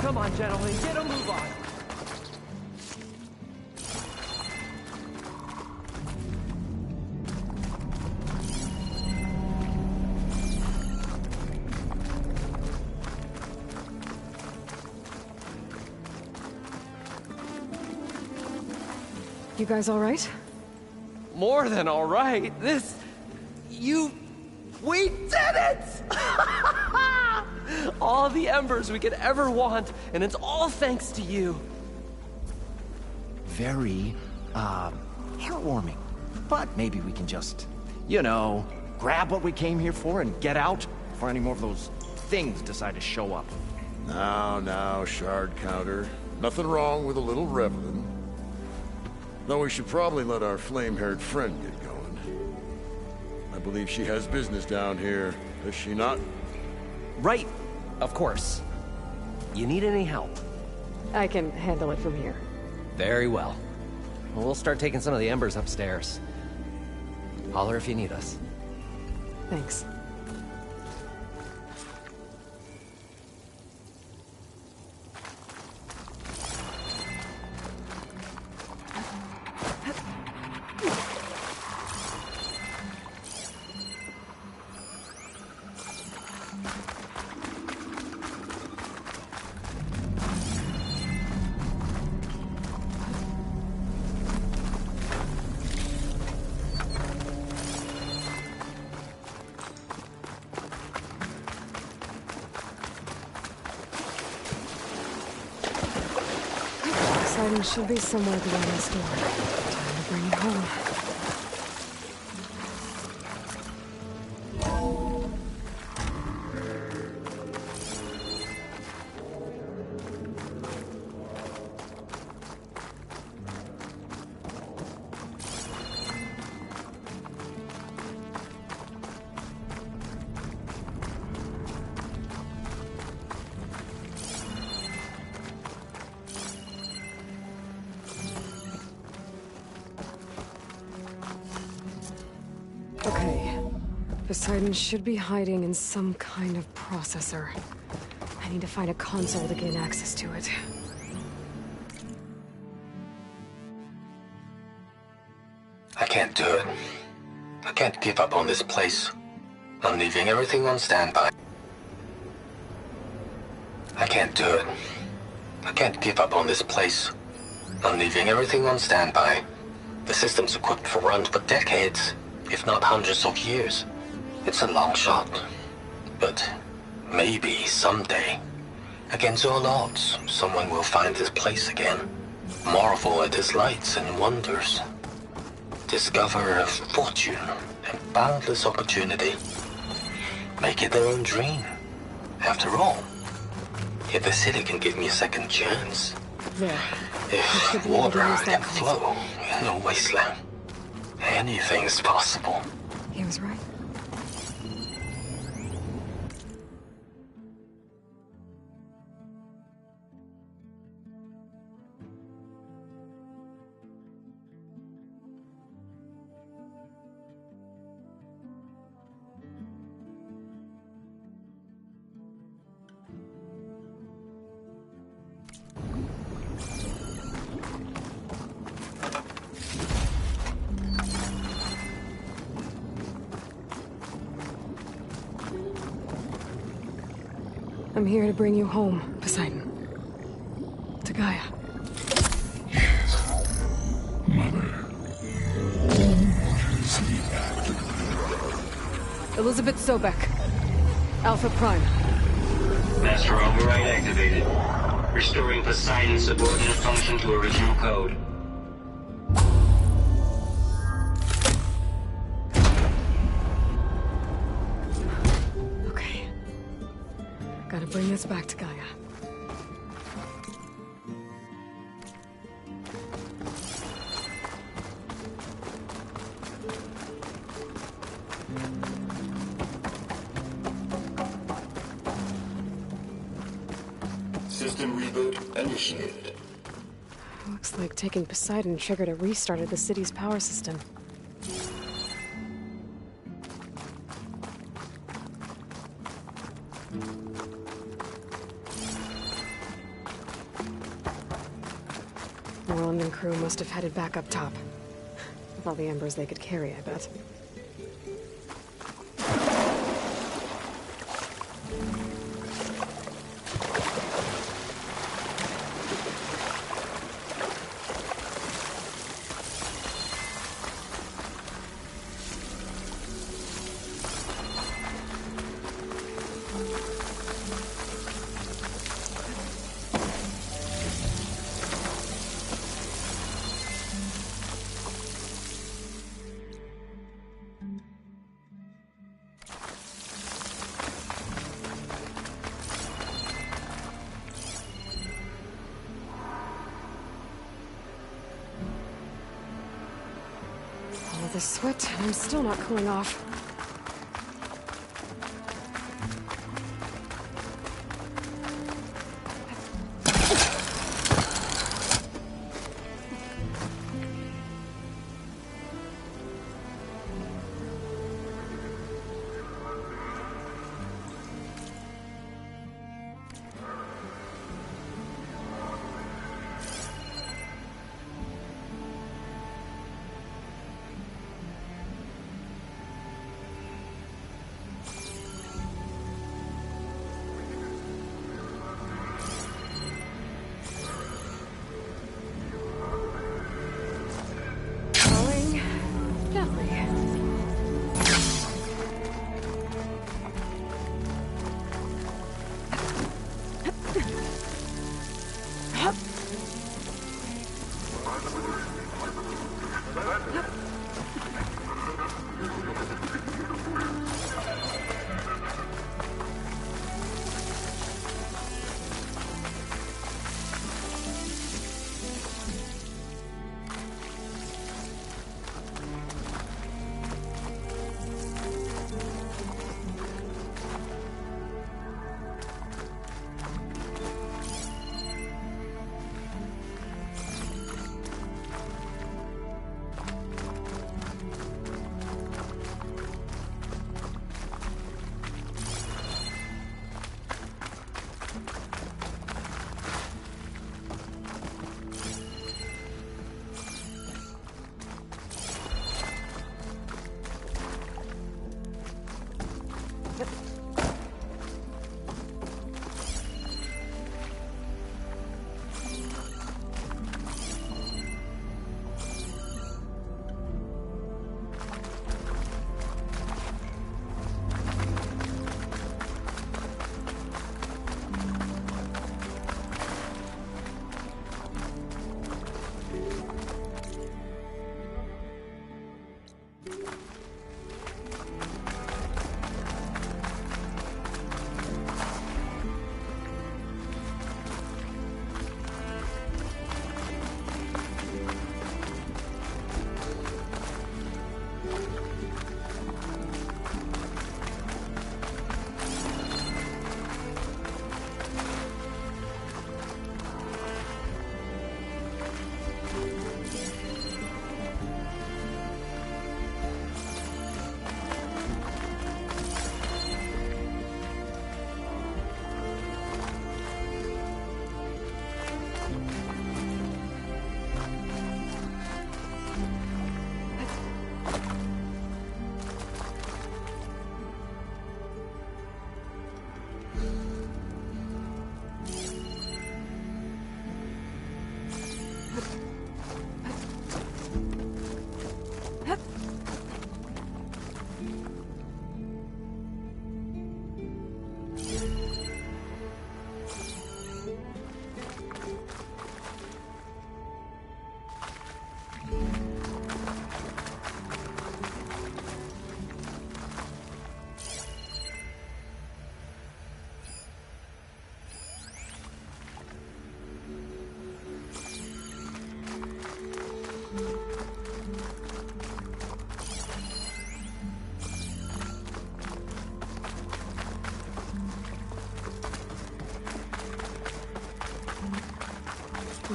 [SPEAKER 2] Come on, gentlemen, get a move on.
[SPEAKER 1] You guys all right?
[SPEAKER 2] More than all right. We did it! All the embers we could ever want, and it's all thanks to you.
[SPEAKER 3] Very, heartwarming. But maybe we can just, grab what we came here for and get out before any more of those things decide to show up.
[SPEAKER 4] Now, shard counter. Nothing wrong with a little reveling. Though we should probably let our flame-haired friend get going. I believe she has business down here, does she not?
[SPEAKER 2] Right, of course. You need any help?
[SPEAKER 1] I can handle it from here.
[SPEAKER 2] Very well. We'll start taking some of the embers upstairs. Holler if you need us.
[SPEAKER 1] Thanks. Poseidon should be somewhere beyond this door. Time to bring it home. Okay. Poseidon should be hiding in some kind of processor. I need to find a console to gain access to it.
[SPEAKER 5] I can't do it. I can't give up on this place. I'm leaving everything on standby. I can't do it. I can't give up on this place. I'm leaving everything on standby. The system's equipped for runs for decades, if not hundreds of years. It's a long shot. But maybe someday, against all odds, someone will find this place again. Marvel at its lights and wonders. Discover a fortune and boundless opportunity. Make it their own dream. After all, if the city can give me a second chance,
[SPEAKER 1] There.
[SPEAKER 5] if water can flow in a wasteland, anything's possible.
[SPEAKER 1] He was right. I'm here to bring you home, Poseidon. To Gaia.
[SPEAKER 6] Mother, what is the act?
[SPEAKER 1] Elizabeth Sobek. Alpha Prime.
[SPEAKER 7] Master override activated. Restoring Poseidon's subordinate function to original code.
[SPEAKER 1] Okay. Gotta bring this back to Gaia.
[SPEAKER 5] System reboot initiated.
[SPEAKER 1] Looks like taking Poseidon triggered a restart of the city's power system. Moreland and crew must have headed back up top. With all the embers they could carry, I bet. All this sweat, and I'm still not cooling off.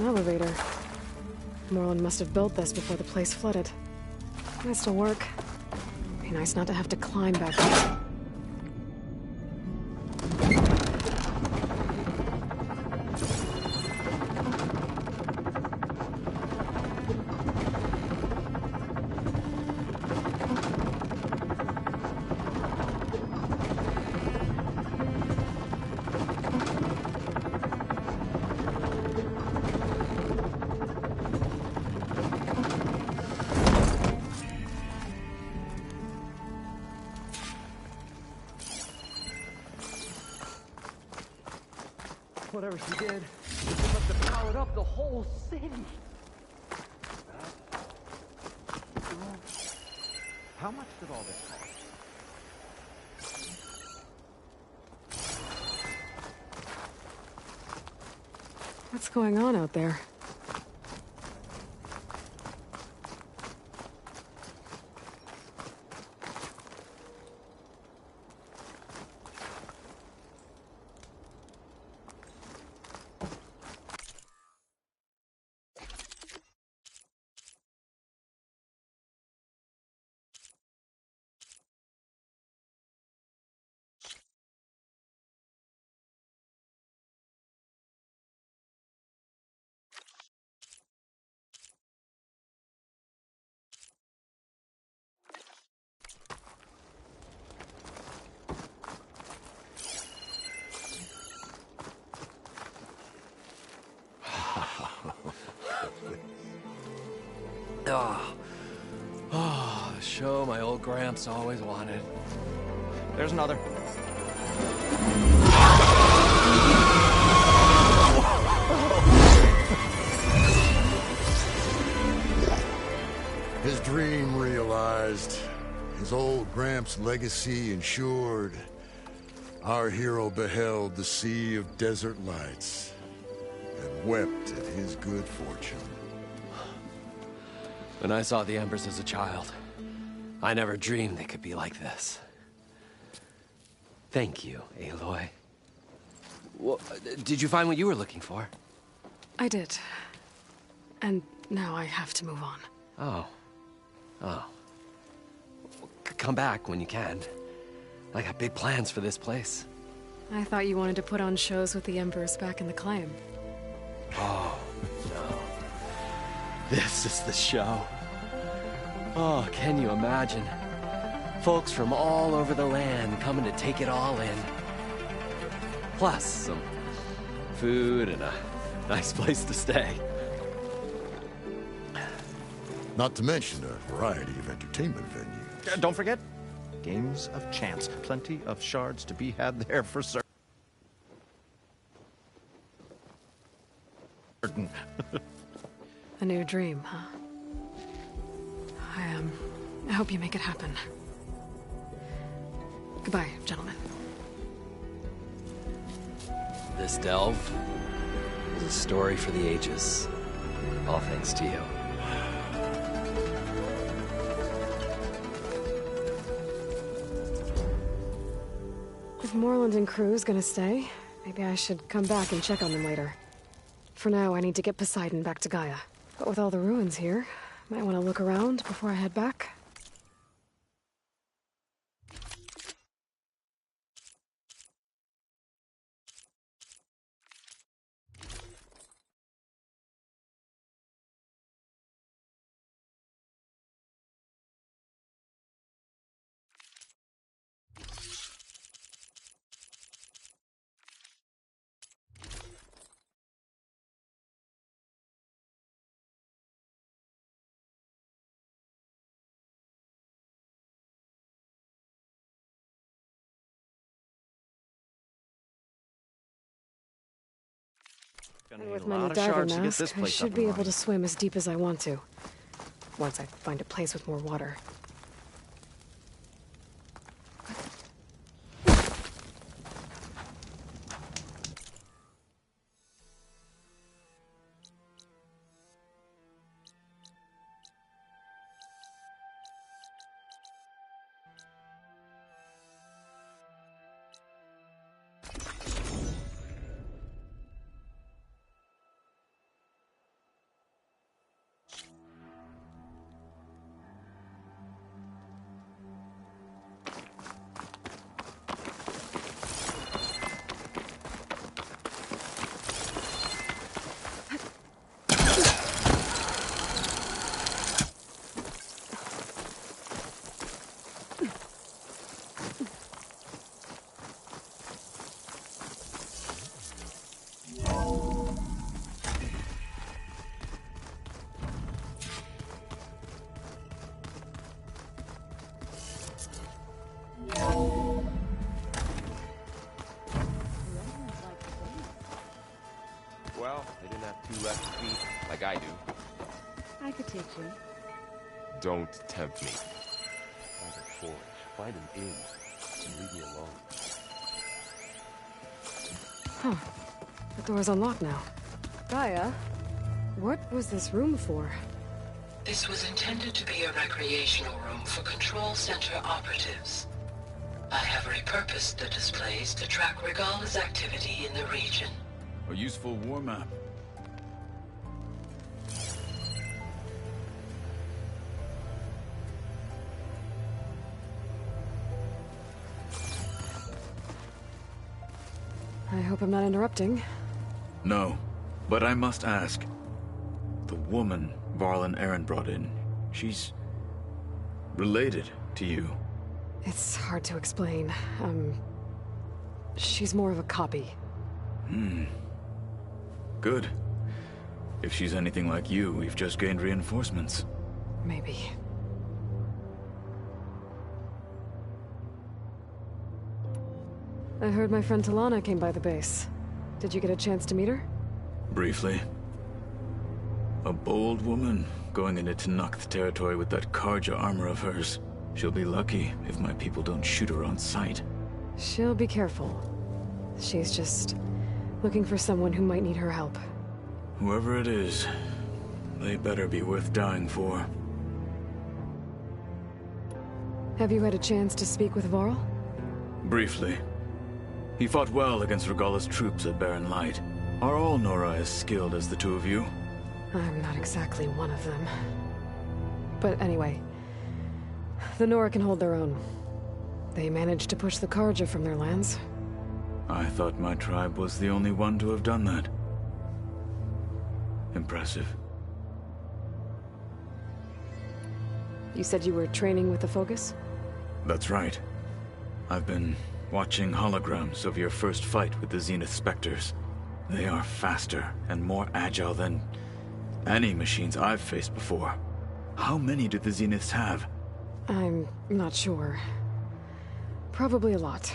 [SPEAKER 1] An elevator. Moreland must have built this before the place flooded. Might still work. Be nice not to have to climb back up.
[SPEAKER 3] Whatever she did, she must have powered up the whole city. How much did all this cost?
[SPEAKER 1] What's going on out there?
[SPEAKER 2] Oh, show my old Gramps always wanted.
[SPEAKER 3] There's another.
[SPEAKER 4] His dream realized, his old Gramps' legacy ensured. Our hero beheld the sea of desert lights and wept at his good fortune.
[SPEAKER 2] When I saw the embers as a child, I never dreamed they could be like this. Thank you, Aloy. Well, did you find what you were looking for?
[SPEAKER 1] I did. And now I have to move on.
[SPEAKER 2] Oh. Come back when you can. I got big plans for this place.
[SPEAKER 1] I thought you wanted to put on shows with the Emperors back in the claim.
[SPEAKER 2] Oh, no. This is the show. Oh, can you imagine? Folks from all over the land coming to take it all in. Plus, some food and a nice place to stay.
[SPEAKER 4] Not to mention a variety of entertainment venues.
[SPEAKER 3] Don't forget, games of chance. Plenty of shards to be had there for certain.
[SPEAKER 1] A new dream, huh? I hope you make it happen. Goodbye, gentlemen.
[SPEAKER 2] This delve is a story for the ages. All thanks to you.
[SPEAKER 1] If Moreland and crew's gonna stay, maybe I should come back and check on them later. For now, I need to get Poseidon back to Gaia. But with all the ruins here, might want to look around before I head back. With my new diver mask, I should be able to swim as deep as I want to. Once I find a place with more water.
[SPEAKER 8] 2 left feet, like I do.
[SPEAKER 1] I could teach you.
[SPEAKER 8] Don't tempt me. Find a forge, find an inn, and leave me alone.
[SPEAKER 1] Huh. The door's unlocked now. Gaia, what was this room for?
[SPEAKER 9] This was intended to be a recreational room for Control Center operatives. I have repurposed the displays to track Regala's activity in the region.
[SPEAKER 6] A useful war map.
[SPEAKER 1] I hope I'm not interrupting.
[SPEAKER 6] No, but I must ask. The woman Varl and Aaron brought in, she's related to you.
[SPEAKER 1] It's hard to explain. She's more of a copy.
[SPEAKER 6] Good. If she's anything like you, we've just gained reinforcements.
[SPEAKER 1] Maybe. I heard my friend Talana came by the base. Did you get a chance to meet her?
[SPEAKER 6] Briefly. A bold woman going into Tanakh territory with that Karja armor of hers. She'll be lucky if my people don't shoot her on sight.
[SPEAKER 1] She'll be careful. She's just looking for someone who might need her help.
[SPEAKER 6] Whoever it is, they better be worth dying for.
[SPEAKER 1] Have you had a chance to speak with Varl?
[SPEAKER 6] Briefly. He fought well against Regala's troops at Barren Light. Are all Nora as skilled as the two of you?
[SPEAKER 1] I'm not exactly one of them. But anyway, the Nora can hold their own. They managed to push the Karja from their lands.
[SPEAKER 6] I thought my tribe was the only one to have done that. Impressive.
[SPEAKER 1] You said you were training with the Focus?
[SPEAKER 6] That's right. I've been watching holograms of your first fight with the Zenith Spectres. They are faster and more agile than any machines I've faced before. How many do the Zeniths have?
[SPEAKER 1] I'm not sure. Probably a lot.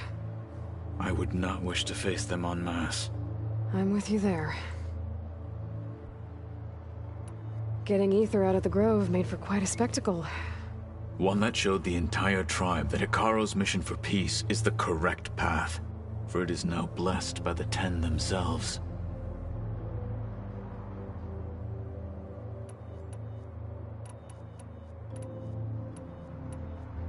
[SPEAKER 6] I would not wish to face them en masse.
[SPEAKER 1] I'm with you there. Getting Ether out of the Grove made for quite a spectacle.
[SPEAKER 6] One that showed the entire tribe that Hikaro's mission for peace is the correct path, for it is now blessed by the Ten themselves.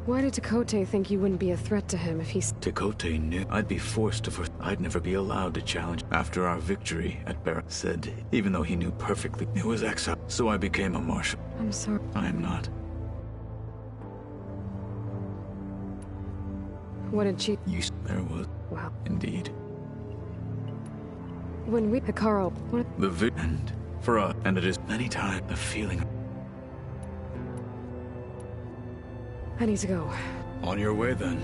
[SPEAKER 1] Why did Tekote think you wouldn't be a threat to him if he's...
[SPEAKER 6] Tekote knew I'd be forced to I'd never be allowed to challenge after our victory at Barrett said, even though he knew perfectly it was exile, so I became a marshal.
[SPEAKER 1] I'm sorry.
[SPEAKER 6] I am not.
[SPEAKER 1] What did she...
[SPEAKER 6] There was...
[SPEAKER 1] Wow.
[SPEAKER 6] Indeed.
[SPEAKER 1] When we... Hikaro... What...
[SPEAKER 6] And for us, and it is many times the feeling...
[SPEAKER 1] I need to go.
[SPEAKER 6] On your way, then.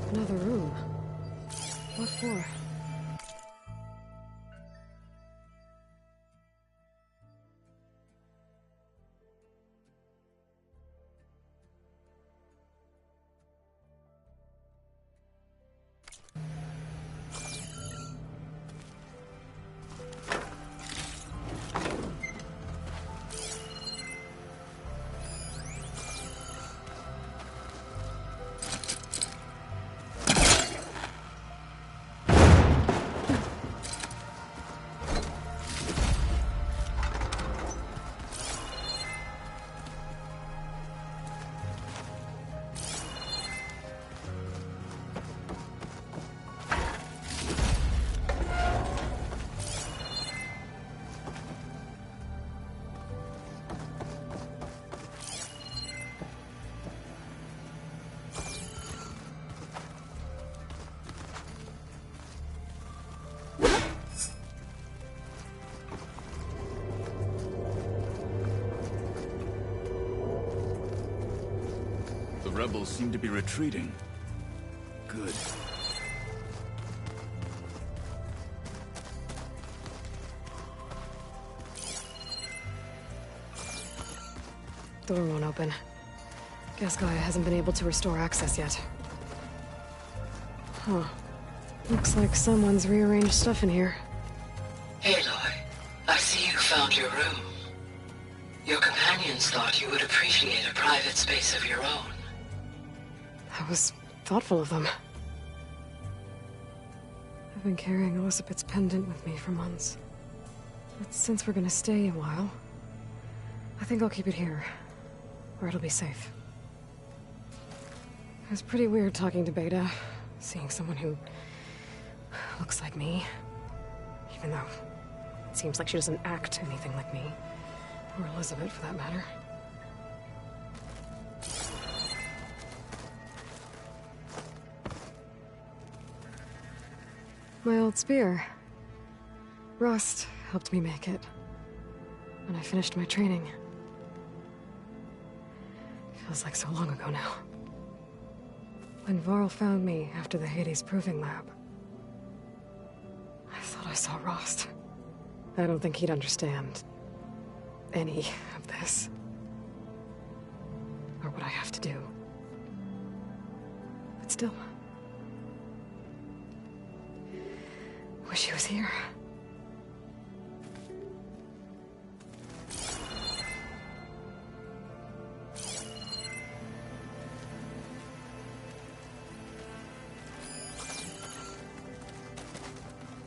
[SPEAKER 1] Another room. What for?
[SPEAKER 6] rebels seem to be retreating. Good.
[SPEAKER 1] Door won't open. Guess Gaia hasn't been able to restore access yet. Huh. Looks like someone's rearranged stuff in here.
[SPEAKER 9] Aloy, I see you found your room. Your companions thought you would appreciate a private space of your own.
[SPEAKER 1] That was thoughtful of them. I've been carrying Elizabeth's pendant with me for months. But since we're gonna stay a while, I think I'll keep it here, where it'll be safe. It was pretty weird talking to Beta, seeing someone who looks like me. Even though it seems like she doesn't act anything like me. Or Elizabeth, for that matter. My old spear. Rust helped me make it. When I finished my training. Feels like so long ago now. When Varl found me after the Hades Proving Lab, I thought I saw Rost. I don't think he'd understand any of this. Or what I have to do. But still. Wish he was here.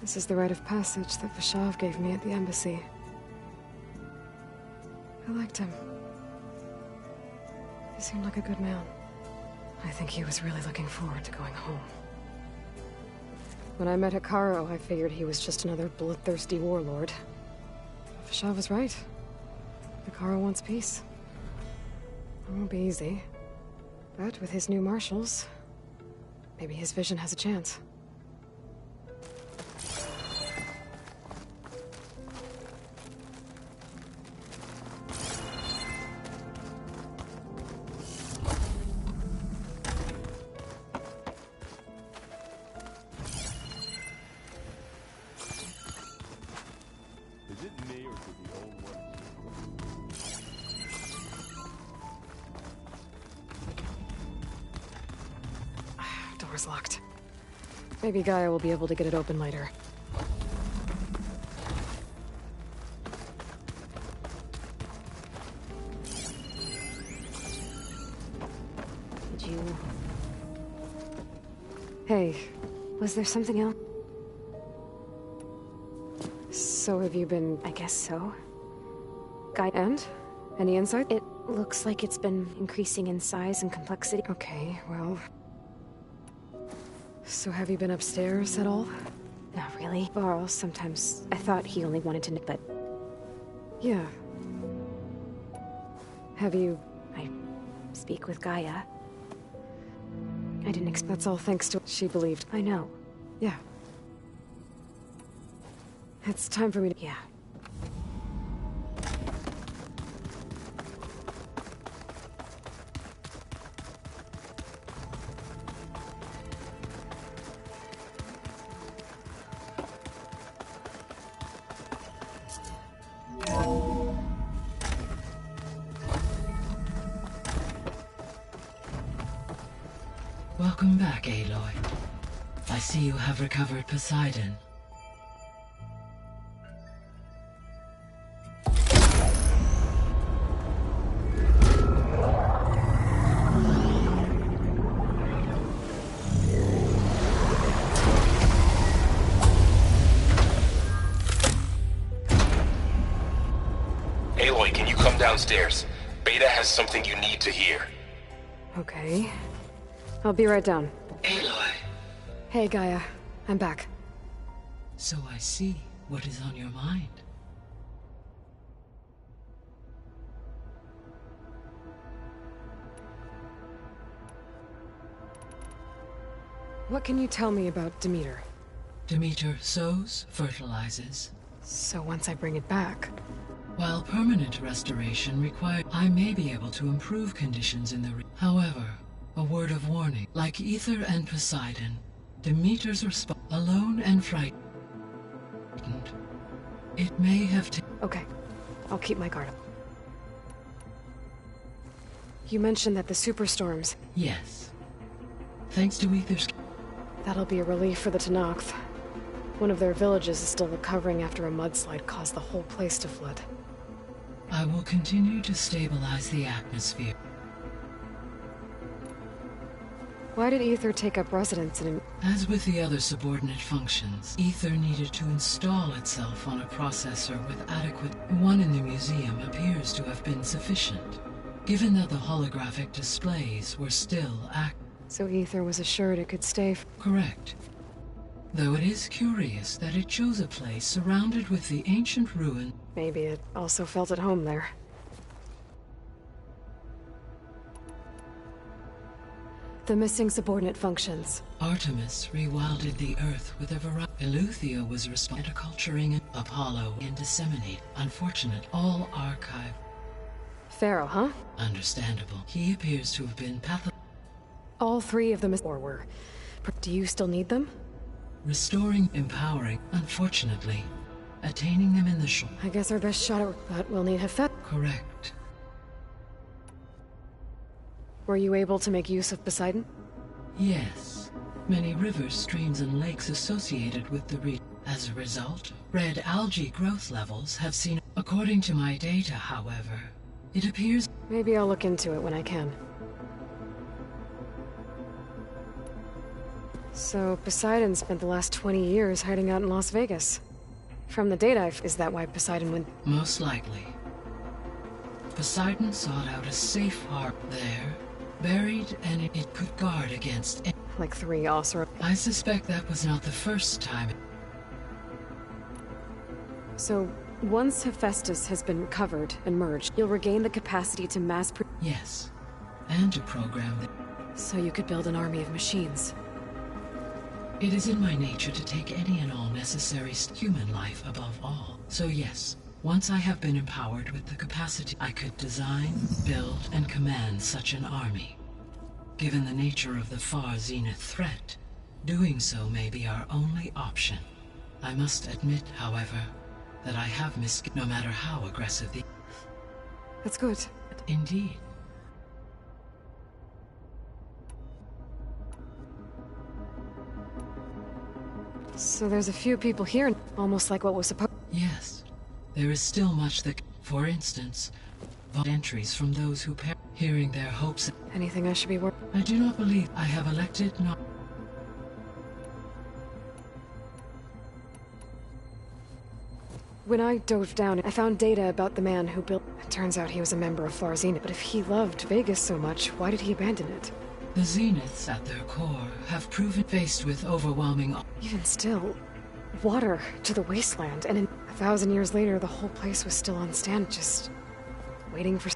[SPEAKER 1] This is the rite of passage that Vashav gave me at the embassy. I liked him. He seemed like a good man. I think he was really looking forward to going home. When I met Hikaru, I figured he was just another bloodthirsty warlord. Vashav was right. Hikaru wants peace. It won't be easy. But with his new marshals, maybe his vision has a chance. Door's locked. Maybe Gaia will be able to get it open later.
[SPEAKER 10] Did you...
[SPEAKER 1] Hey.
[SPEAKER 10] Was there something else?
[SPEAKER 1] So have you been...
[SPEAKER 10] I guess so.
[SPEAKER 1] And? Any insight?
[SPEAKER 10] It looks like it's been increasing in size and complexity.
[SPEAKER 1] Okay, well... So have you been upstairs at all?
[SPEAKER 10] Not really. Varl, sometimes I thought he only wanted to know, but...
[SPEAKER 1] Yeah. Have you...
[SPEAKER 10] I speak with Gaia. I didn't expect...
[SPEAKER 1] That's all thanks to... She believed.
[SPEAKER 10] I know.
[SPEAKER 1] Yeah. It's time for me to...
[SPEAKER 10] Yeah.
[SPEAKER 9] Welcome back, Aloy. I see you have recovered Poseidon.
[SPEAKER 8] Aloy, can you come downstairs? Beta has something you need to hear.
[SPEAKER 1] Okay. I'll be right down.
[SPEAKER 9] Aloy.
[SPEAKER 1] Hey, Gaia. I'm back.
[SPEAKER 9] So I see what is on your mind.
[SPEAKER 1] What can you tell me about Demeter?
[SPEAKER 9] Demeter sows, fertilizes.
[SPEAKER 1] So once I bring it back...
[SPEAKER 9] While permanent restoration requires, I may be able to improve conditions in the However, A word of warning. Like Ether and Poseidon, Demeter's response, alone and frightened. It may have
[SPEAKER 1] Okay, I'll keep my guard up. You mentioned that the superstorms...
[SPEAKER 9] Yes. Thanks to Ether's...
[SPEAKER 1] That'll be a relief for the Tenakth. One of their villages is still recovering after a mudslide caused the whole place to flood.
[SPEAKER 9] I will continue to stabilize the atmosphere.
[SPEAKER 1] Why did Ether take up residence in...
[SPEAKER 9] As with the other subordinate functions, Ether needed to install itself on a processor with adequate... One in the museum appears to have been sufficient, given that the holographic displays were still active.
[SPEAKER 1] So Ether was assured it could stay...
[SPEAKER 9] Correct. Though it is curious that it chose a place surrounded with the ancient ruin.
[SPEAKER 1] Maybe it also felt at home there. The missing subordinate functions.
[SPEAKER 9] Artemis rewilded the Earth with a variety. Eleuthia was responsible for culturing Apollo and disseminate. Unfortunate, all archive.
[SPEAKER 1] Pharaoh, huh?
[SPEAKER 9] Understandable. He appears to have been
[SPEAKER 1] All three of them were. Do you still need them?
[SPEAKER 9] Restoring, empowering, unfortunately. Attaining them in the shore.
[SPEAKER 1] I guess our best shot at... But we'll need Hephaestus.
[SPEAKER 9] Correct.
[SPEAKER 1] Were you able to make use of Poseidon?
[SPEAKER 9] Yes. Many rivers, streams, and lakes associated with the region. As a result, red algae growth levels have seen... According to my data, however, it appears...
[SPEAKER 1] Maybe I'll look into it when I can. So, Poseidon spent the last 20 years hiding out in Las Vegas. From the data, is that why Poseidon went...
[SPEAKER 9] Most likely. Poseidon sought out a safe harbor there, buried, and it could guard against...
[SPEAKER 1] Like 3 Osir...
[SPEAKER 9] I suspect that was not the first time.
[SPEAKER 1] So, once Hephaestus has been recovered and merged, you'll regain the capacity to mass...
[SPEAKER 9] Yes. And to program them.
[SPEAKER 1] So you could build an army of machines.
[SPEAKER 9] It is in my nature to take any and all necessary human life above all. So yes, once I have been empowered with the capacity, I could design, build, and command such an army. Given the nature of the far zenith threat, doing so may be our only option. I must admit, however, that I have no matter how aggressive the...
[SPEAKER 1] That's good.
[SPEAKER 9] Indeed.
[SPEAKER 1] So there's a few people here, almost like what was supposed...
[SPEAKER 9] Yes. There is still much that... For instance, entries from those who hearing their hopes...
[SPEAKER 1] Anything I should be worried...
[SPEAKER 9] I do not believe I have elected not...
[SPEAKER 1] When I dove down, I found data about the man who built... It turns out he was a member of Far Zenith. But if he loved Vegas so much, why did he abandon it?
[SPEAKER 9] The Zeniths, at their core, have proven faced with overwhelming...
[SPEAKER 1] Even still, water to the wasteland, and 1,000 years later, the whole place was still on stand, just waiting for...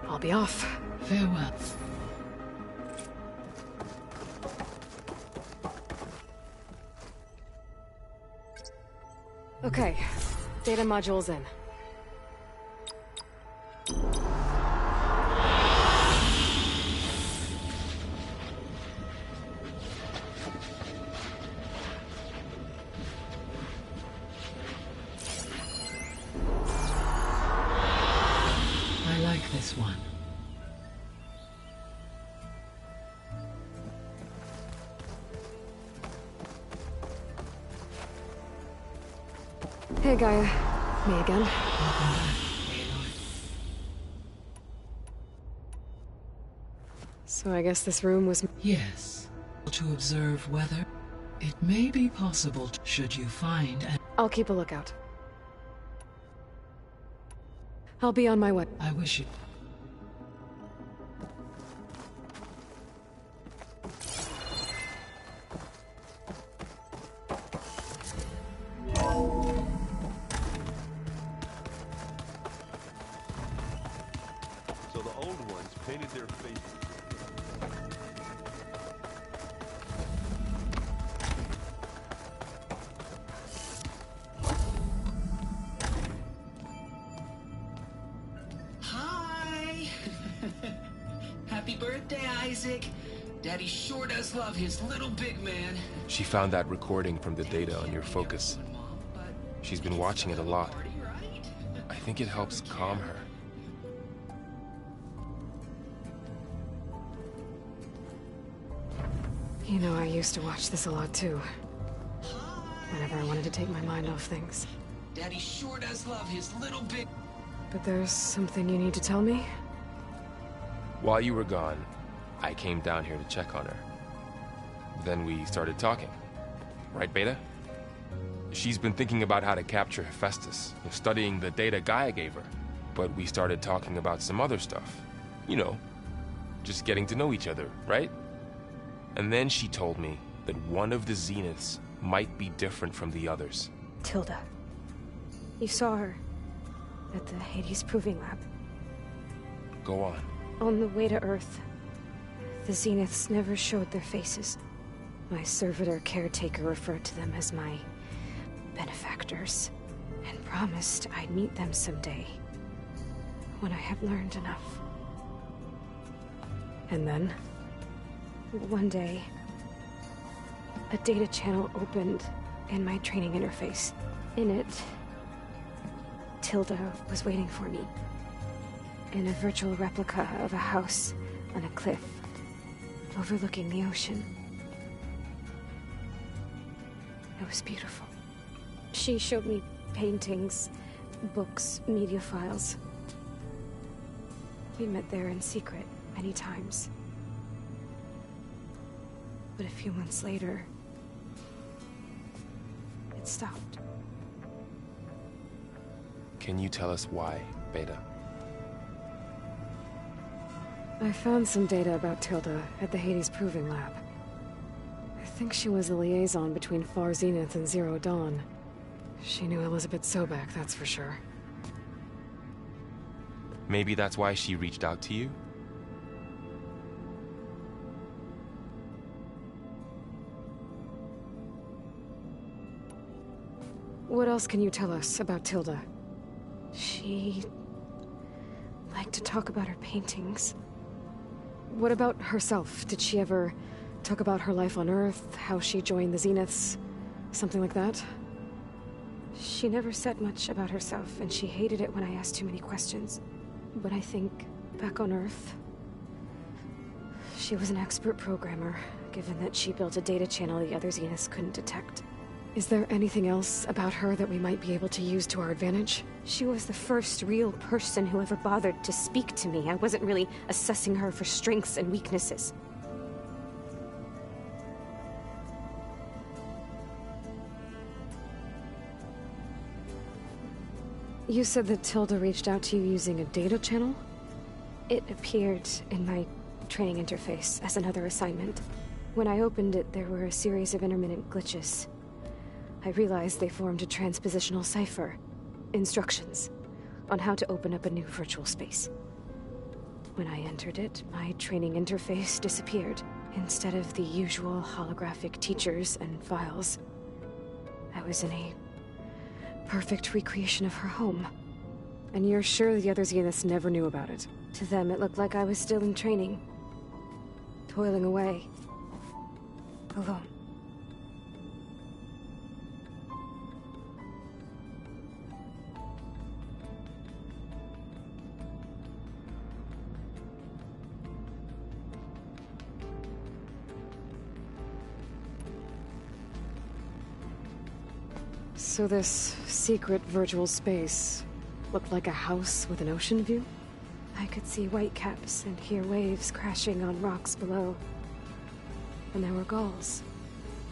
[SPEAKER 1] I'll be off.
[SPEAKER 9] Farewell.
[SPEAKER 1] Okay, data module's in.
[SPEAKER 9] I like this one.
[SPEAKER 1] Hey, Gaia. Me again.
[SPEAKER 9] Welcome back, Aloy.
[SPEAKER 1] So I guess this room was...
[SPEAKER 9] Yes. To observe weather, it may be possible should you find an...
[SPEAKER 1] I'll keep a lookout. I'll be on my way.
[SPEAKER 9] I wish you...
[SPEAKER 8] So the old ones painted their faces.
[SPEAKER 9] How?
[SPEAKER 11] birthday, Isaac. Daddy sure does love his little big man.
[SPEAKER 8] She found that recording from the data on your focus. She's been watching it a lot. I think it helps calm her.
[SPEAKER 1] You know, I used to watch this a lot too. Whenever I wanted to take my mind off things.
[SPEAKER 11] Daddy sure does love his little big...
[SPEAKER 1] But there's something you need to tell me?
[SPEAKER 8] While you were gone, I came down here to check on her. Then we started talking. Right, Beta? She's been thinking about how to capture Hephaestus, studying the data Gaia gave her. But we started talking about some other stuff. You know, just getting to know each other, right? And then she told me that one of the Zeniths might be different from the others.
[SPEAKER 10] Tilda. You saw her at the Hades Proving Lab.
[SPEAKER 8] Go on.
[SPEAKER 10] On the way to Earth, the Zeniths never showed their faces. My servitor caretaker referred to them as my benefactors, and promised I'd meet them someday, when I had learned enough.
[SPEAKER 1] And then?
[SPEAKER 10] One day, a data channel opened in my training interface. In it, Tilda was waiting for me. In a virtual replica of a house on a cliff, overlooking the ocean. It was beautiful. She showed me paintings, books, media files. We met there in secret many times. But a few months later, it stopped.
[SPEAKER 8] Can you tell us why, Beta?
[SPEAKER 1] I found some data about Tilda at the Hades Proving Lab. I think she was a liaison between Far Zenith and Zero Dawn. She knew Elizabeth Sobek, that's for sure.
[SPEAKER 8] Maybe that's why she reached out to you?
[SPEAKER 1] What else can you tell us about Tilda?
[SPEAKER 10] She liked to talk about her paintings.
[SPEAKER 1] What about herself? Did she ever talk about her life on Earth, how she joined the Zeniths, something like that?
[SPEAKER 10] She never said much about herself, and she hated it when I asked too many questions. But I think, back on Earth, she was an expert programmer, given that she built a data channel the other Zeniths couldn't detect.
[SPEAKER 1] Is there anything else about her that we might be able to use to our advantage?
[SPEAKER 10] She was the first real person who ever bothered to speak to me. I wasn't really assessing her for strengths and weaknesses.
[SPEAKER 1] You said that Tilda reached out to you using a data channel?
[SPEAKER 10] It appeared in my training interface as another assignment. When I opened it, there were a series of intermittent glitches. I realized they formed a transpositional cipher. Instructions on how to open up a new virtual space. When I entered it, my training interface disappeared. Instead of the usual holographic teachers and files, I was in a perfect recreation of her home.
[SPEAKER 1] And you're sure the other Zeniths never knew about it?
[SPEAKER 10] To them, it looked like I was still in training. Toiling away. Alone.
[SPEAKER 1] So this secret virtual space looked like a house with an ocean view?
[SPEAKER 10] I could see whitecaps and hear waves crashing on rocks below. And there were gulls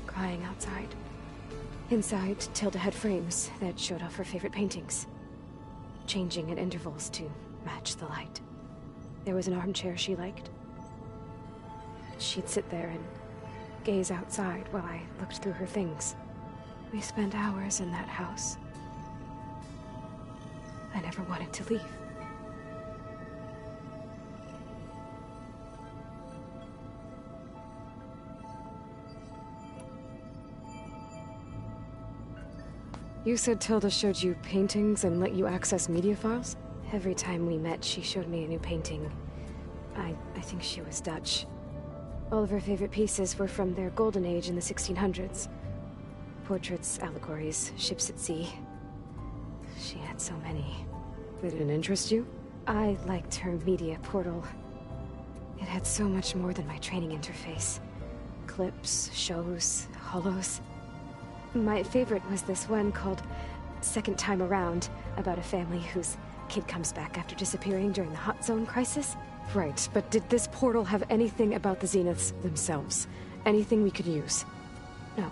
[SPEAKER 10] crying outside. Inside, Tilda had frames that showed off her favorite paintings, changing at intervals to match the light. There was an armchair she liked. She'd sit there and gaze outside while I looked through her things. We spent hours in that house. I never wanted to leave.
[SPEAKER 1] You said Tilda showed you paintings and let you access media files?
[SPEAKER 10] Every time we met, she showed me a new painting, I think she was Dutch. All of her favorite pieces were from their golden age in the 1600s. Portraits, allegories, ships at sea. She had so many.
[SPEAKER 1] They didn't interest you?
[SPEAKER 10] I liked her media portal. It had so much more than my training interface. Clips, shows, holos. My favorite was this one called Second Time Around, about a family whose kid comes back after disappearing during the Hot Zone crisis.
[SPEAKER 1] Right, but did this portal have anything about the Zeniths themselves? Anything we could use?
[SPEAKER 10] No.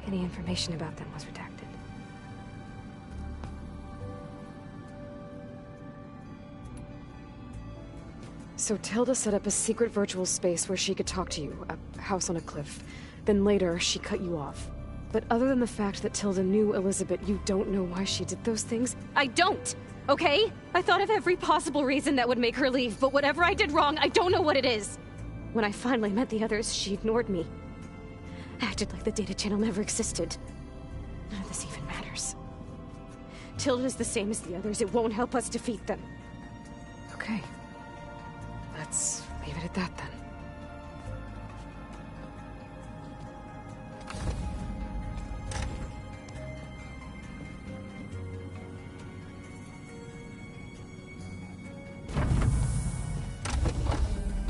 [SPEAKER 10] Any information about them was redacted.
[SPEAKER 1] So Tilda set up a secret virtual space where she could talk to you, a house on a cliff. Then later, she cut you off. But other than the fact that Tilda knew Elizabeth, you don't know why she did those things?
[SPEAKER 10] I don't! Okay? I thought of every possible reason that would make her leave, but whatever I did wrong, I don't know what it is! When I finally met the others, she ignored me. Acted like the data channel never existed. None of this even matters. Tilda's the same as the others. It won't help us defeat them.
[SPEAKER 1] Okay. Let's leave it at that then.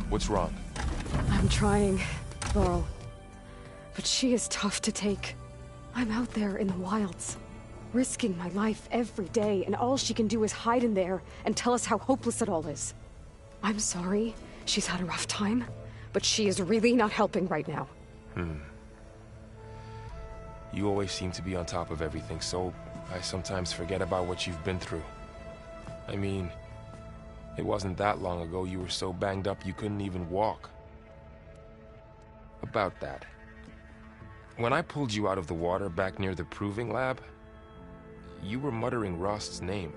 [SPEAKER 8] What's wrong?
[SPEAKER 1] I'm trying, Laurel. But she is tough to take. I'm out there in the wilds, risking my life every day, and all she can do is hide in there and tell us how hopeless it all is. I'm sorry, she's had a rough time, but she is really not helping right now.
[SPEAKER 8] You always seem to be on top of everything, so I sometimes forget about what you've been through. I mean, it wasn't that long ago you were so banged up you couldn't even walk. About that. When I pulled you out of the water back near the proving lab, you were muttering Rost's name.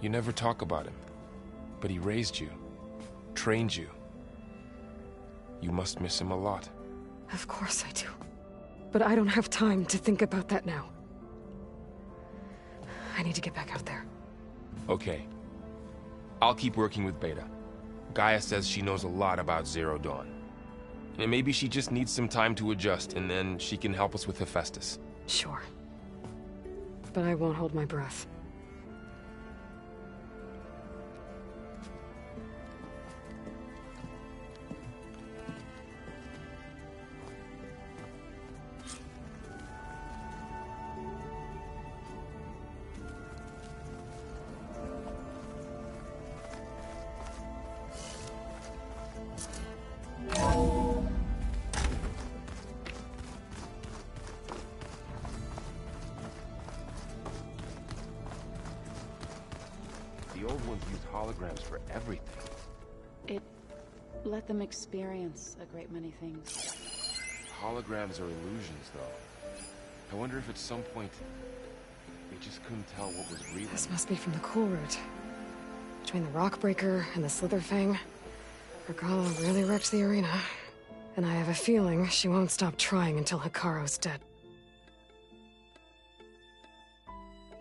[SPEAKER 8] You never talk about him. But he raised you, trained you. You must miss him a lot.
[SPEAKER 1] Of course I do. But I don't have time to think about that now. I need to get back out there.
[SPEAKER 8] Okay. I'll keep working with Beta. Gaia says she knows a lot about Zero Dawn. And maybe she just needs some time to adjust, and then she can help us with Hephaestus.
[SPEAKER 1] Sure. But I won't hold my breath.
[SPEAKER 8] The old ones used holograms for everything.
[SPEAKER 12] It let them experience a great many things.
[SPEAKER 8] Holograms are illusions, though. I wonder if at some point they just couldn't tell what was real.
[SPEAKER 1] This must be from the cool route. Between the Rockbreaker and the Slitherfang, Regala really wrecked the arena. And I have a feeling she won't stop trying until Hikaru's dead.